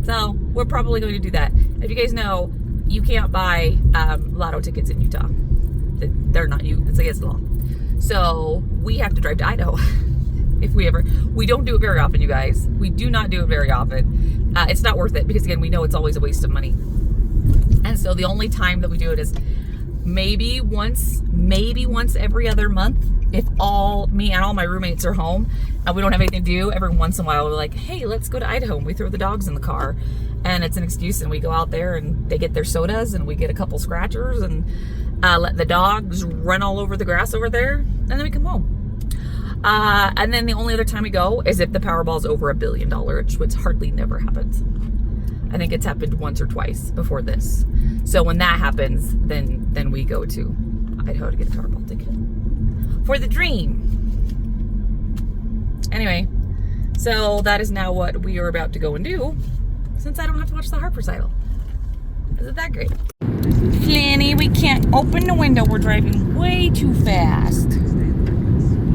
So we're probably going to do that. If you guys know, you can't buy lotto tickets in Utah. They're not you. It's against the law. So we have to drive to Idaho. If we don't do it very often, you guys. We do not do it very often. It's not worth it because again, we know it's always a waste of money. And so the only time that we do it is maybe once every other month. If me and all my roommates are home and we don't have anything to do, every once in a while we're like, hey, let's go to Idaho. And we throw the dogs in the car and it's an excuse and we go out there and they get their sodas and we get a couple scratchers and let the dogs run all over the grass over there and then we come home. And then the only other time we go is if the Powerball's over $1 billion, which hardly never happens. I think it's happened once or twice before this. So when that happens, then we go to Idaho to get a Powerball ticket for the dream. Anyway, so that is now what we are about to go and do, since I don't have to watch the harp recital. Isn't that great? Flanny, we can't open the window. We're driving way too fast.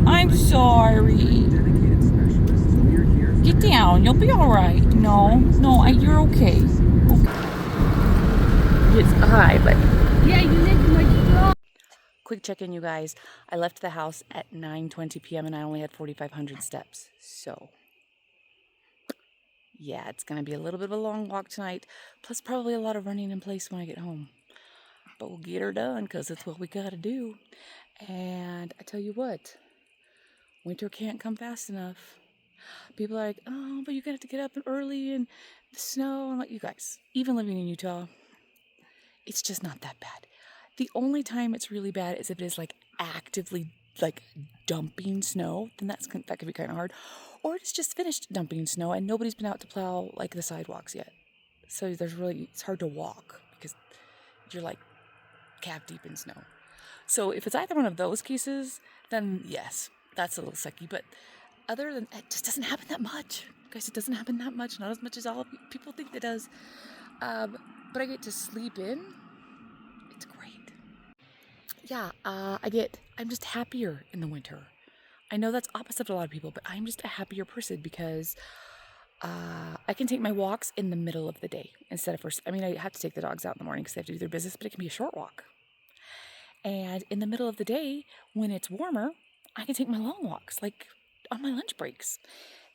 I'm sorry. Get down. You'll be all right. No, you're okay. It's high, but yeah, you live my dog. Quick check-in, you guys. I left the house at 9:20 p.m. and I only had 4,500 steps. So, yeah, it's gonna be a little bit of a long walk tonight. Plus, probably a lot of running in place when I get home. But we'll get her done because it's what we gotta do. And I tell you what. Winter can't come fast enough. People are like, oh, but you're going to have to get up early and the snow. I'm like, you guys, even living in Utah, it's just not that bad. The only time it's really bad is if it is like actively like dumping snow. Then that could be kind of hard. Or it's just finished dumping snow and nobody's been out to plow like the sidewalks yet. So it's hard to walk because you're like calf deep in snow. So if it's either one of those cases, then yes. That's a little sucky, but other than it just doesn't happen that much. Guys, it doesn't happen that much, not as much as all people think it does. But I get to sleep in. It's great. Yeah, I'm just happier in the winter. I know that's opposite of a lot of people, but I'm just a happier person because I can take my walks in the middle of the day instead of I have to take the dogs out in the morning because they have to do their business, but it can be a short walk. And in the middle of the day, when it's warmer, I can take my long walks, like on my lunch breaks.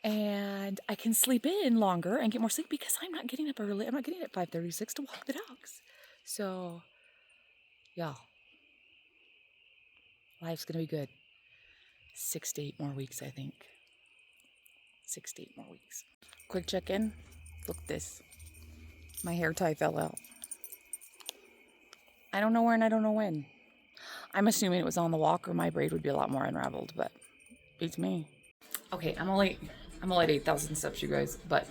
And I can sleep in longer and get more sleep because I'm not getting up early. I'm not getting up at 5:36 to walk the dogs. So, y'all, life's going to be good. 6 to 8 more weeks, I think. 6 to 8 more weeks. Quick check-in. Look at this. My hair tie fell out. I don't know where and I don't know when. I'm assuming it was on the walk or my braid would be a lot more unraveled, but beats me. Okay, I'm only at 8,000 steps, you guys, but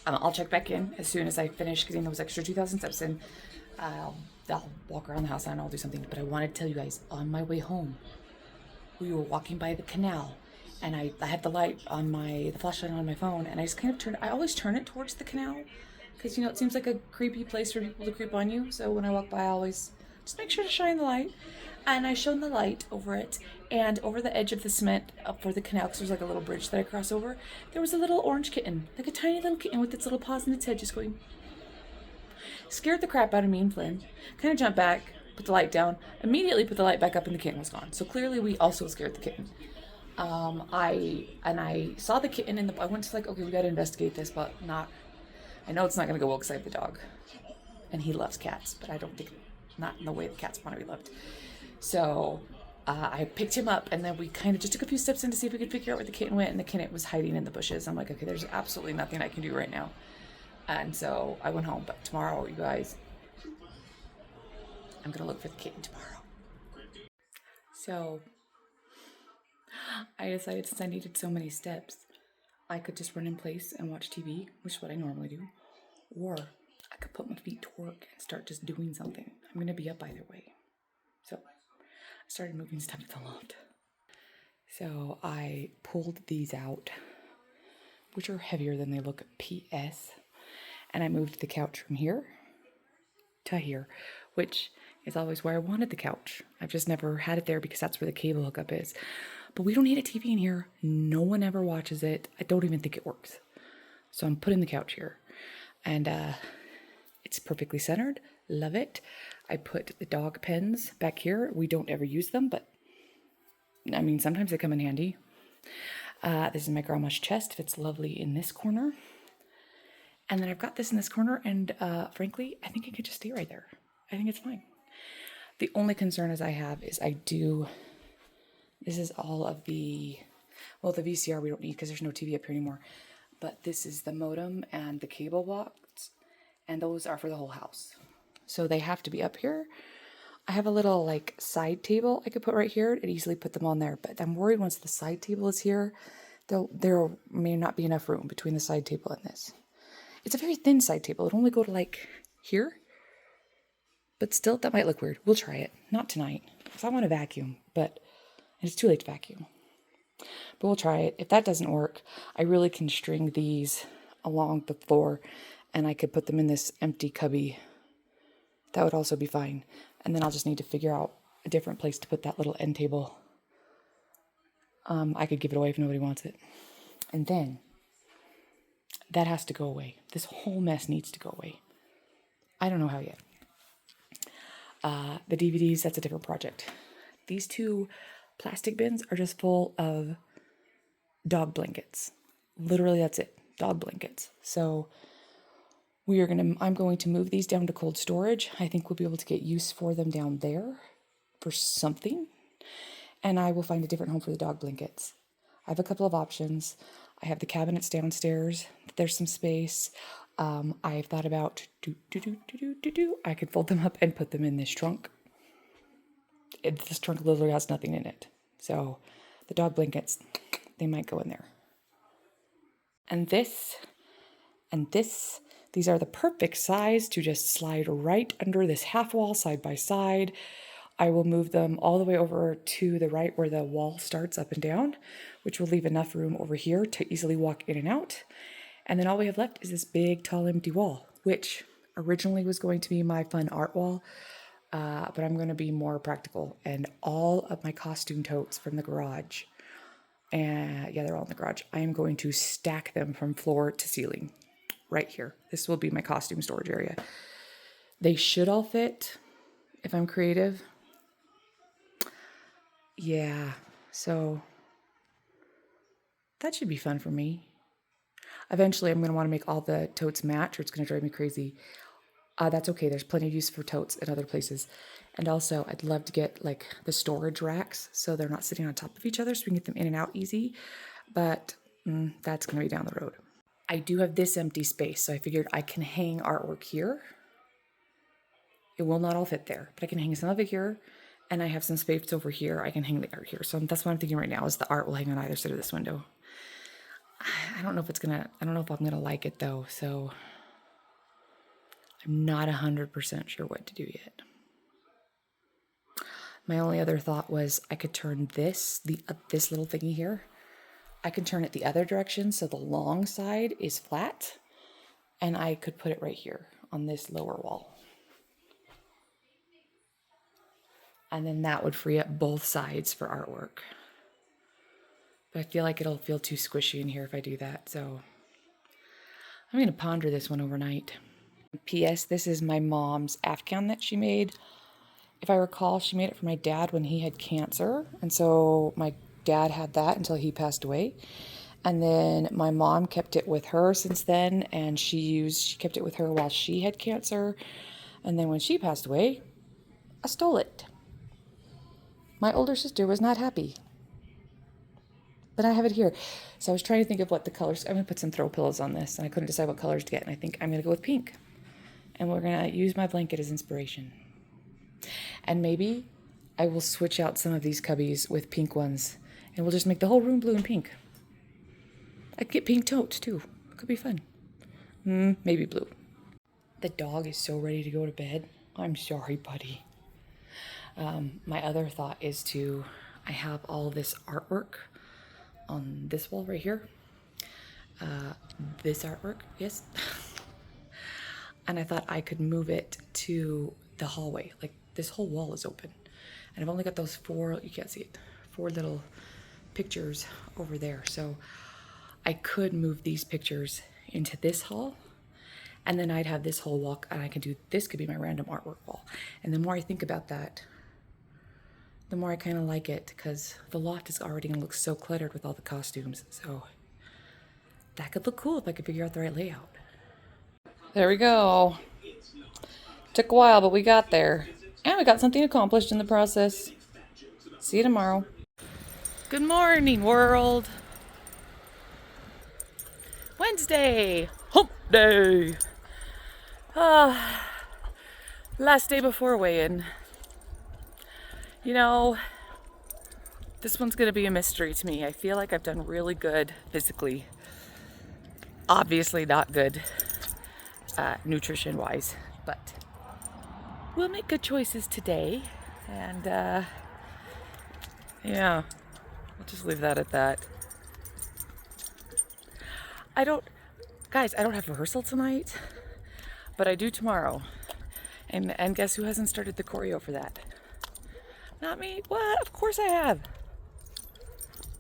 I'll check back in as soon as I finish getting those extra 2,000 steps in. I'll walk around the house and I'll do something, but I wanted to tell you guys, on my way home, we were walking by the canal and I had the flashlight on my phone and I just kind of I always turn it towards the canal because, it seems like a creepy place for people to creep on you. So when I walk by, I always just make sure to shine the light. And I shone the light over it, and over the edge of the cement up for the canal, because there's like a little bridge that I cross over, there was a little orange kitten, like a tiny little kitten with its little paws in its head just going. Scared the crap out of me and Flynn. Kind of jumped back, put the light down, immediately put the light back up and the kitten was gone. So clearly we also scared the kitten. I saw the kitten I went to okay, we got to investigate this, but I know it's not going to go well because I have the dog. and he loves cats, but I don't think, not in the way the cats want to be loved. So I picked him up, and then we kind of just took a few steps in to see if we could figure out where the kitten went, and the kitten was hiding in the bushes. I'm like, okay, there's absolutely nothing I can do right now. And so I went home, but tomorrow, you guys, I'm gonna look for the kitten tomorrow. So I decided, since I needed so many steps, I could just run in place and watch TV, which is what I normally do, or I could put my feet to work and start just doing something. I'm gonna be up either way. So I started moving stuff to the loft. So I pulled these out, which are heavier than they look, PS, and I moved the couch from here to here, which is always where I wanted the couch. I've just never had it there because that's where the cable hookup is. But we don't need a TV in here. No one ever watches it. I don't even think it works. So I'm putting the couch here. And it's perfectly centered. Love it. I put the dog pens back here. We don't ever use them, but I mean, sometimes they come in handy. This is my grandma's chest. Fits lovely in this corner. And then I've got this in this corner, and frankly, I think it could just stay right there. I think it's fine. The only concern as I have is this is all of the VCR we don't need because there's no TV up here anymore. But this is the modem and the cable box, and those are for the whole house. So they have to be up here. I have a little like side table I could put right here and easily put them on there. But I'm worried once the side table is here, there may not be enough room between the side table and this. It's a very thin side table. It'll only go to like here. But still, that might look weird. We'll try it. Not tonight, because I want to vacuum, and it's too late to vacuum. But we'll try it. If that doesn't work, I really can string these along the floor, and I could put them in this empty cubby. That would also be fine. And then I'll just need to figure out a different place to put that little end table. I could give it away if nobody wants it. And then that has to go away. This whole mess needs to go away. I don't know how yet. The DVDs, that's a different project. These two plastic bins are just full of dog blankets. Literally, that's it. Dog blankets. So I'm going to move these down to cold storage. I think we'll be able to get use for them down there for something. And I will find a different home for the dog blankets. I have a couple of options. I have the cabinets downstairs. There's some space. I've thought about I could fold them up and put them in this trunk. This trunk literally has nothing in it. So the dog blankets, they might go in there. And this, these are the perfect size to just slide right under this half wall side by side. I will move them all the way over to the right where the wall starts up and down, which will leave enough room over here to easily walk in and out. And then all we have left is this big, tall, empty wall, which originally was going to be my fun art wall, but I'm going to be more practical. And all of my costume totes from the garage, they're all in the garage. I am going to stack them from floor to ceiling right here. This will be my costume storage area. They should all fit if I'm creative. Yeah, so that should be fun for me. Eventually, I'm going to want to make all the totes match, or it's going to drive me crazy. That's okay. There's plenty of use for totes at other places. And also, I'd love to get like the storage racks so they're not sitting on top of each other so we can get them in and out easy. But that's going to be down the road. I do have this empty space, so I figured I can hang artwork here. It will not all fit there, but I can hang some of it here. And I have some space over here. I can hang the art here. So that's what I'm thinking right now is the art will hang on either side of this window. I don't know if I'm gonna like it though, so I'm not 100% sure what to do yet. My only other thought was I could turn this little thingy here, I could turn it the other direction so the long side is flat, and I could put it right here on this lower wall. And then that would free up both sides for artwork. But I feel like it'll feel too squishy in here if I do that, so I'm going to ponder this one overnight. P.S. This is my mom's Afghan that she made. If I recall, she made it for my dad when he had cancer, and so my dad had that until he passed away. And then my mom kept it with her since then, and she kept it with her while she had cancer. And then when she passed away, I stole it. My older sister was not happy. But I have it here. So I was trying to think of what the colors. I'm going to put some throw pillows on this, and I couldn't decide what colors to get. And I think I'm going to go with pink. And we're going to use my blanket as inspiration. And maybe I will switch out some of these cubbies with pink ones. And we'll just make the whole room blue and pink. I could get pink totes, too. It could be fun. Maybe blue. The dog is so ready to go to bed. I'm sorry, buddy. My other thought is I have all this artwork on this wall right here. This artwork, yes. And I thought I could move it to the hallway. Like, this whole wall is open. And I've only got those 4, you can't see it, 4 little pictures over there. So I could move these pictures into this hall. And then I'd have this whole wall, and this could be my random artwork wall. And the more I think about that, the more I kind of like it, because the loft is already going to look so cluttered with all the costumes. So that could look cool if I could figure out the right layout. There we go. Took a while, but we got there. And we got something accomplished in the process. See you tomorrow. Good morning, world. Wednesday. Hump day. Last day before weigh-in. You know, this one's going to be a mystery to me. I feel like I've done really good physically. Obviously not good nutrition-wise, but we'll make good choices today. And, yeah, I'll just leave that at that. Guys, I don't have rehearsal tonight, but I do tomorrow. And guess who hasn't started the choreo for that? Not me. What? Of course I have.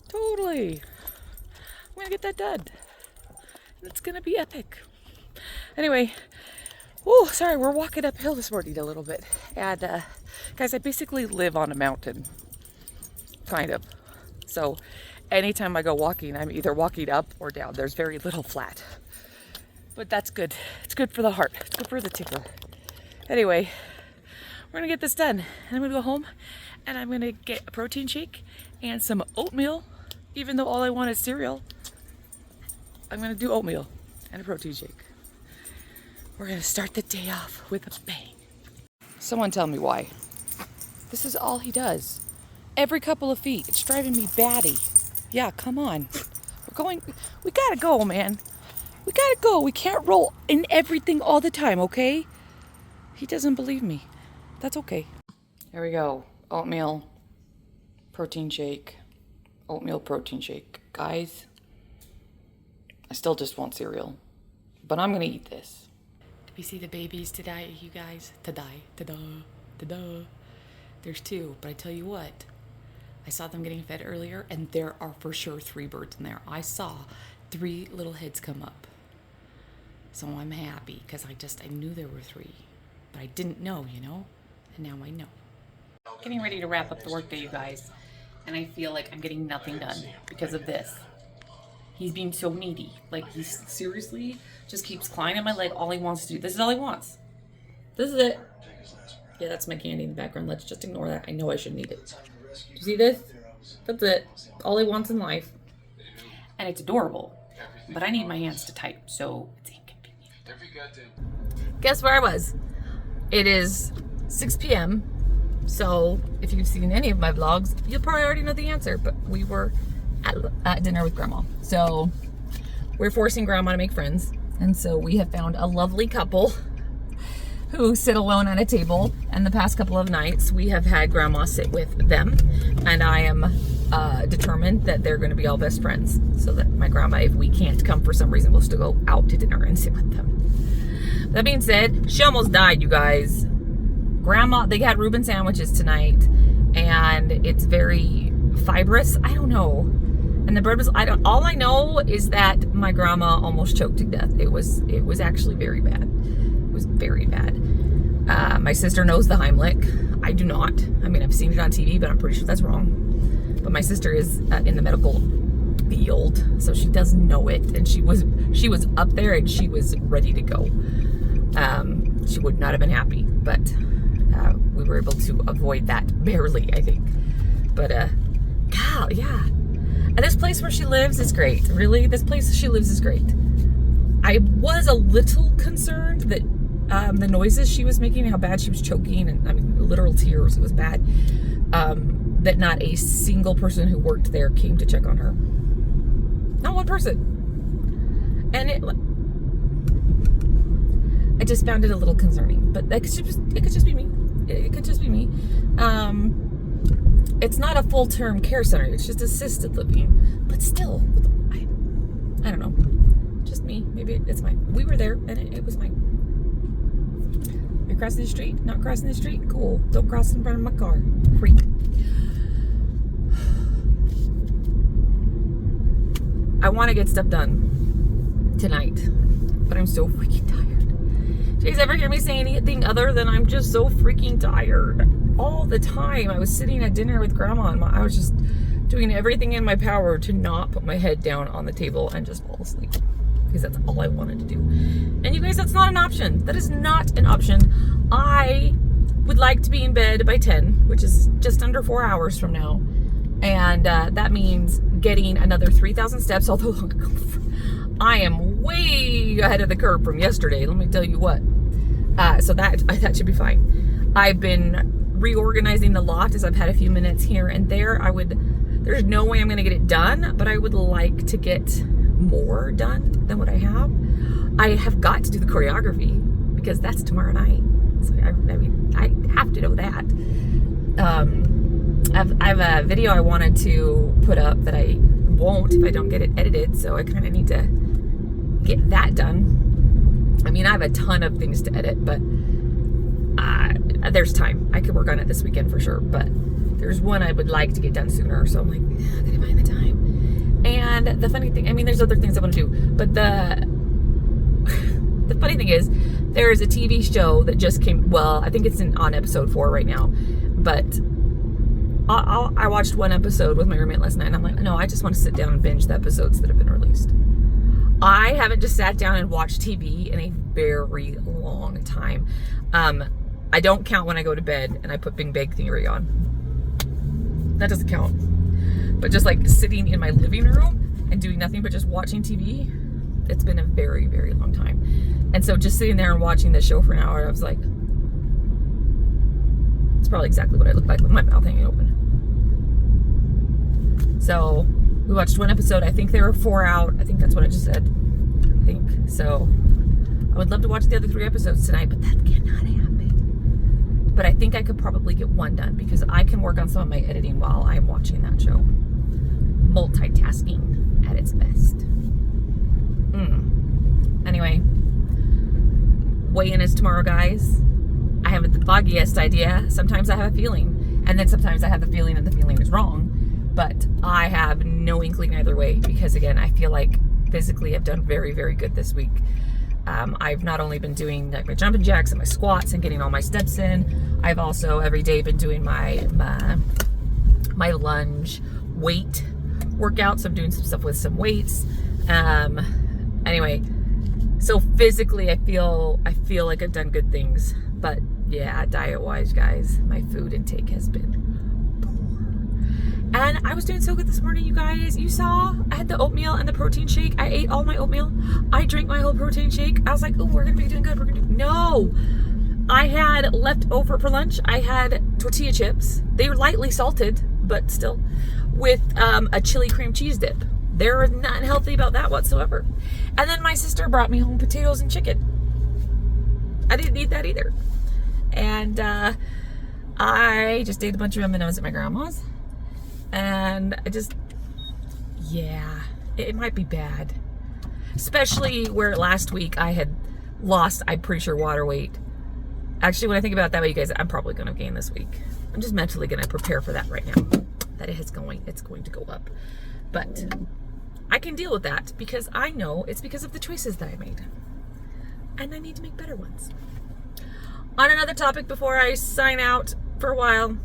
Totally. I'm gonna get that done. It's gonna be epic. Anyway, sorry, we're walking uphill this morning a little bit. And guys, I basically live on a mountain. Kind of. So anytime I go walking, I'm either walking up or down. There's very little flat. But that's good. It's good for the heart. It's good for the tickler. Anyway, we're gonna get this done. And I'm gonna go home and I'm gonna get a protein shake and some oatmeal. Even though all I want is cereal, I'm gonna do oatmeal and a protein shake. We're gonna start the day off with a bang. Someone tell me why. This is all he does. Every couple of feet. It's driving me batty. Yeah, come on. We gotta go, man. We gotta go. We can't roll in everything all the time, okay? He doesn't believe me. That's okay. Here we go. Oatmeal, protein shake, oatmeal protein shake. Guys, I still just want cereal, but I'm gonna eat this. Did we see the babies today, you guys? Today. There's 2, but I tell you what, I saw them getting fed earlier, and there are for sure 3 birds in there. I saw 3 little heads come up. So I'm happy, because I knew there were 3, but I didn't know, you know? And now I know. Getting ready to wrap up the workday, you guys. And I feel like I'm getting nothing done because of this. He's being so needy. Like, he seriously just keeps clawing at my leg. All he wants to do. This is all he wants. This is it. Yeah, that's my candy in the background. Let's just ignore that. I know I shouldn't eat it. Do you see this? That's it. All he wants in life. And it's adorable. But I need my hands to type, so it's inconvenient. Guess where I was? It is 6 p.m. So if you've seen any of my vlogs, you'll probably already know the answer, but we were at dinner with Grandma. So we're forcing Grandma to make friends. And so we have found a lovely couple who sit alone at a table. And the past couple of nights we have had Grandma sit with them. And I am determined that they're going to be all best friends. So that my grandma, if we can't come for some reason, we'll still go out to dinner and sit with them. That being said, she almost died, you guys. Grandma, they had Reuben sandwiches tonight, and it's very fibrous. I don't know. And the bread was, all I know is that my grandma almost choked to death. It was actually very bad. It was very bad. My sister knows the Heimlich. I do not. I mean, I've seen it on TV, but I'm pretty sure that's wrong. But my sister is in the medical field, so she does know it. And she was up there and she was ready to go. she would not have been happy, but we were able to avoid that barely, I think. But God, yeah. And this place where she lives is great. Really, this place she lives is great. I was a little concerned that the noises she was making, how bad she was choking, and I mean, literal tears, it was bad. That not a single person who worked there came to check on her. Not one person. And I just found it a little concerning, but it could just be me. It could just be me. It's not a full-term care center. It's just assisted living, but still, I don't know. Just me. Maybe it's mine. We were there, and it was mine. You're crossing the street? Not crossing the street? Cool. Don't cross in front of my car. Freak. I want to get stuff done tonight, but I'm so freaking tired. Do you guys ever hear me say anything other than I'm just so freaking tired? All the time. I was sitting at dinner with Grandma, and I was just doing everything in my power to not put my head down on the table and just fall asleep, because that's all I wanted to do. And you guys, that's not an option. That is not an option. I would like to be in bed by 10, which is just under 4 hours from now. And that means getting another 3,000 steps, although I am way ahead of the curve from yesterday. Let me tell you what. So that should be fine. I've been reorganizing the loft as I've had a few minutes here and there. There's no way I'm going to get it done, but I would like to get more done than what I have. I have got to do the choreography because that's tomorrow night. So I mean, I have to know that. I have a video I wanted to put up that I won't if I don't get it edited, so I kind of need to get that done. I mean, I have a ton of things to edit, but there's time. I could work on it this weekend for sure, but there's one I would like to get done sooner, so I'm like, I gotta find the time. And the funny thing, I mean, there's other things I want to do, but the funny thing is, there is a TV show that just came, well, I think it's on episode 4 right now, but I watched one episode with my roommate last night, and I'm like, no, I just want to sit down and binge the episodes that have been released. I haven't just sat down and watched TV in a very long time. I don't count when I go to bed and I put Big Bang Theory on. That doesn't count. But just like sitting in my living room and doing nothing but just watching TV, it's been a very, very long time. And so just sitting there and watching this show for an hour, I was like, it's probably exactly what I look like with my mouth hanging open. So we watched one episode. I think there were 4 out. I think that's what I just said. I think. So I would love to watch the other 3 episodes tonight, but that cannot happen. But I think I could probably get one done because I can work on some of my editing while I'm watching that show. Multitasking at its best. Anyway, weigh-in is tomorrow, guys. I haven't the foggiest idea. Sometimes I have a feeling, and then sometimes I have the feeling and the feeling is wrong. But I have no inkling either way because, again, I feel like physically I've done very, very good this week. I've not only been doing like my jumping jacks and my squats and getting all my steps in, I've also every day been doing my lunge weight workouts. I'm doing some stuff with some weights. Anyway, so physically I feel like I've done good things. But yeah, diet-wise, guys, my food intake has been poor. And I was doing so good this morning, you guys. You saw I had the oatmeal and the protein shake. I ate all my oatmeal. I drank my whole protein shake. I was like, oh, we're gonna be doing good. No. I had leftover for lunch. I had tortilla chips. They were lightly salted, but still, with a chili cream cheese dip. They're not healthy about that whatsoever. And then my sister brought me home potatoes and chicken. I didn't eat that either. And I just ate a bunch of M&Ms at my grandma's. And I just, yeah, it might be bad. Especially where last week I had lost, I'm pretty sure, water weight. Actually, when I think about it that way, you guys, I'm probably going to gain this week. I'm just mentally going to prepare for that right now. That it's going to go up. But I can deal with that because I know it's because of the choices that I made. And I need to make better ones. On another topic before I sign out for a while,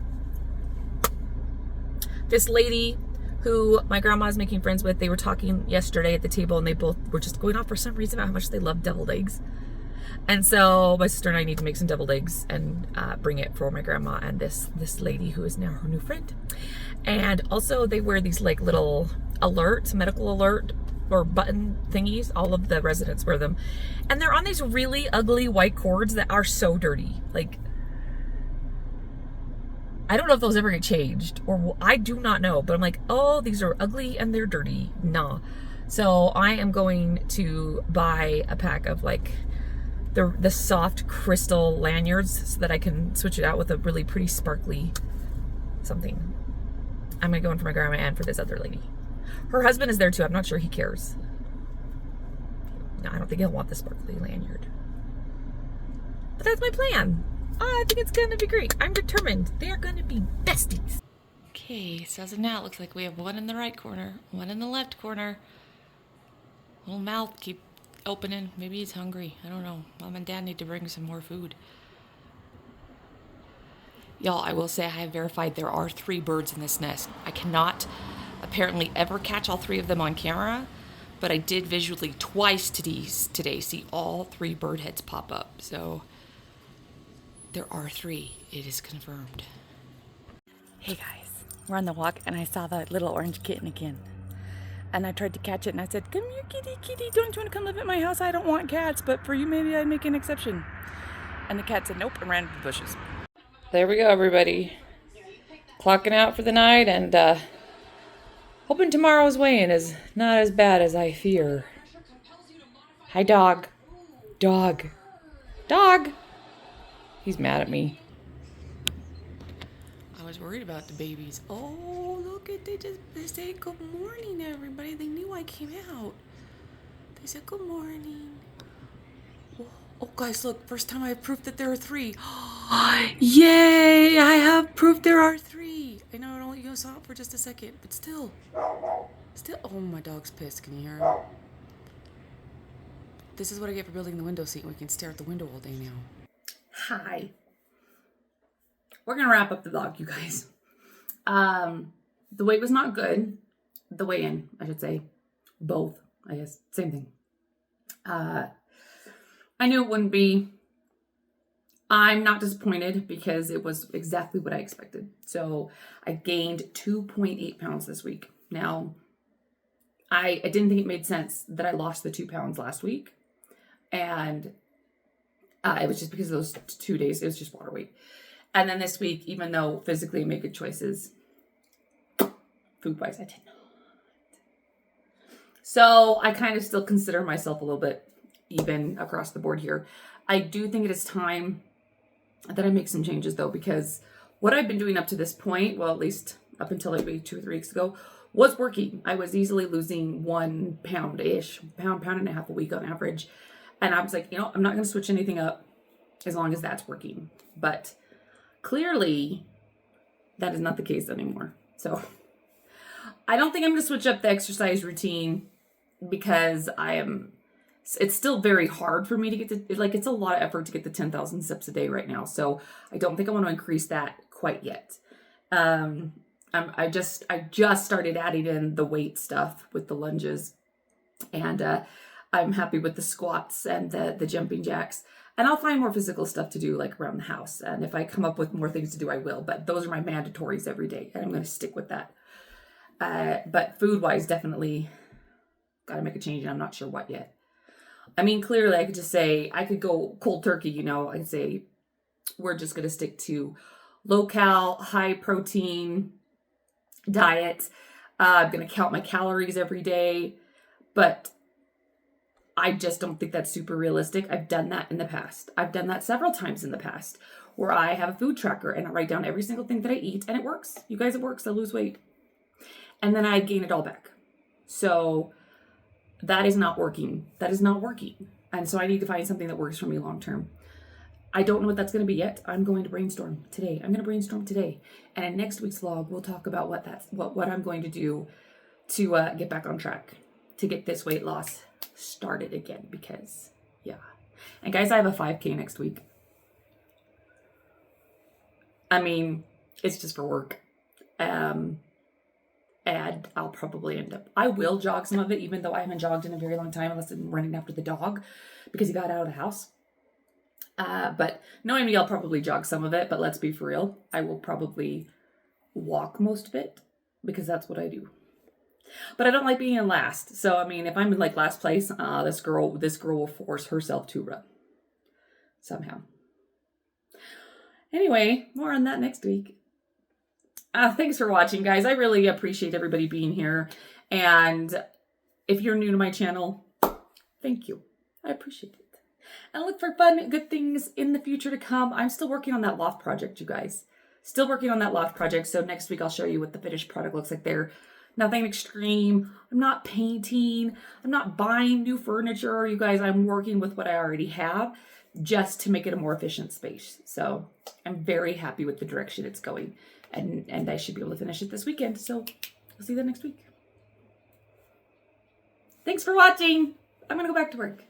this lady who my grandma is making friends with, they were talking yesterday at the table and they both were just going off for some reason about how much they love deviled eggs. And so my sister and I need to make some deviled eggs and bring it for my grandma and this lady who is now her new friend. And also they wear these like little alerts, medical alert or button thingies. All of the residents wear them. And they're on these really ugly white cords that are so dirty. Like, I don't know if those ever get changed, or I do not know, but I'm like, oh, these are ugly and they're dirty. Nah. So I am going to buy a pack of like the soft crystal lanyards so that I can switch it out with a really pretty sparkly something. I'm gonna go in for my grandma and for this other lady. Her husband is there too. I'm not sure he cares. No, I don't think he'll want the sparkly lanyard. But that's my plan. I think it's gonna be great. I'm determined. They are gonna be besties. Okay, so as of now, it looks like we have one in the right corner, one in the left corner. Little mouth keep opening. Maybe he's hungry. I don't know. Mom and Dad need to bring some more food. Y'all, I will say I have verified there are 3 birds in this nest. I cannot apparently ever catch all 3 of them on camera, but I did visually twice today see all 3 bird heads pop up. So there are 3. It is confirmed. Hey guys, we're on the walk and I saw the little orange kitten again. And I tried to catch it and I said, come here, kitty, kitty, don't you want to come live at my house? I don't want cats, but for you, maybe I'd make an exception. And the cat said, nope, and ran into the bushes. There we go, everybody. Clocking out for the night and hoping tomorrow's weigh-in is not as bad as I fear. Hi, dog. Dog. Dog. He's mad at me. I was worried about the babies. Oh, look at they said good morning, everybody. They knew I came out. They said good morning. Oh, guys, look. First time I have proof that there are 3. Yay! I have proof there are 3. I know I don't let you go saw it for just a second, but still. Oh, my dog's pissed. Can you hear him? This is what I get for building the window seat. We can stare at the window all day now. Hi. We're going to wrap up the vlog, you guys. The weight was not good. The weigh-in, I should say. Both, I guess. Same thing. I knew it wouldn't be. I'm not disappointed because it was exactly what I expected. So I gained 2.8 pounds this week. Now, I didn't think it made sense that I lost the 2 pounds last week. And it was just because of those 2 days. It was just water weight. And then this week, even though physically I made good choices, food-wise, I did not. So I kind of still consider myself a little bit even across the board here. I do think it is time that I make some changes though, because what I've been doing up to this point, well, at least up until maybe 2 or 3 weeks ago, was working. I was easily losing 1 pound-ish, pound and a half a week on average. And I was like, you know, I'm not going to switch anything up as long as that's working. But clearly, that is not the case anymore. So I don't think I'm going to switch up the exercise routine because it's still very hard for me to get to, like, it's a lot of effort to get the 10,000 steps a day right now. So I don't think I want to increase that quite yet. I just started adding in the weight stuff with the lunges, and I'm happy with the squats and the jumping jacks. And I'll find more physical stuff to do, like around the house. And if I come up with more things to do, I will. But those are my mandatories every day, and I'm going to stick with that. But food-wise, definitely got to make a change, and I'm not sure what yet. I mean, clearly, I could just say, I could go cold turkey, you know. I could say, we're just going to stick to low-cal, high-protein diet. I'm going to count my calories every day. But I just don't think that's super realistic. I've done that in the past. I've done that several times in the past where I have a food tracker and I write down every single thing that I eat, and it works. You guys, it works. I lose weight. And then I gain it all back. So that is not working. That is not working. And so I need to find something that works for me long term. I don't know what that's going to be yet. I'm going to brainstorm today. And in next week's vlog, we'll talk about what I'm going to do to get back on track, to get this weight loss started again, because yeah. And guys, I have a 5K next week. I mean, it's just for work. And I'll probably I will jog some of it, even though I haven't jogged in a very long time, unless I'm running after the dog because he got out of the house. But knowing me, I'll probably jog some of it, but let's be for real. I will probably walk most of it because that's what I do. But I don't like being in last. So, I mean, if I'm in like last place, this girl will force herself to run somehow. Anyway, more on that next week. Thanks for watching, guys. I really appreciate everybody being here. And if you're new to my channel, thank you. I appreciate it. And look for fun, good things in the future to come. I'm still working on that loft project, you guys. Still working on that loft project. So next week I'll show you what the finished product looks like there. Nothing extreme. I'm not painting. I'm not buying new furniture. You guys, I'm working with what I already have just to make it a more efficient space. So I'm very happy with the direction it's going. And I should be able to finish it this weekend. So I'll see you then next week. Thanks for watching. I'm going to go back to work.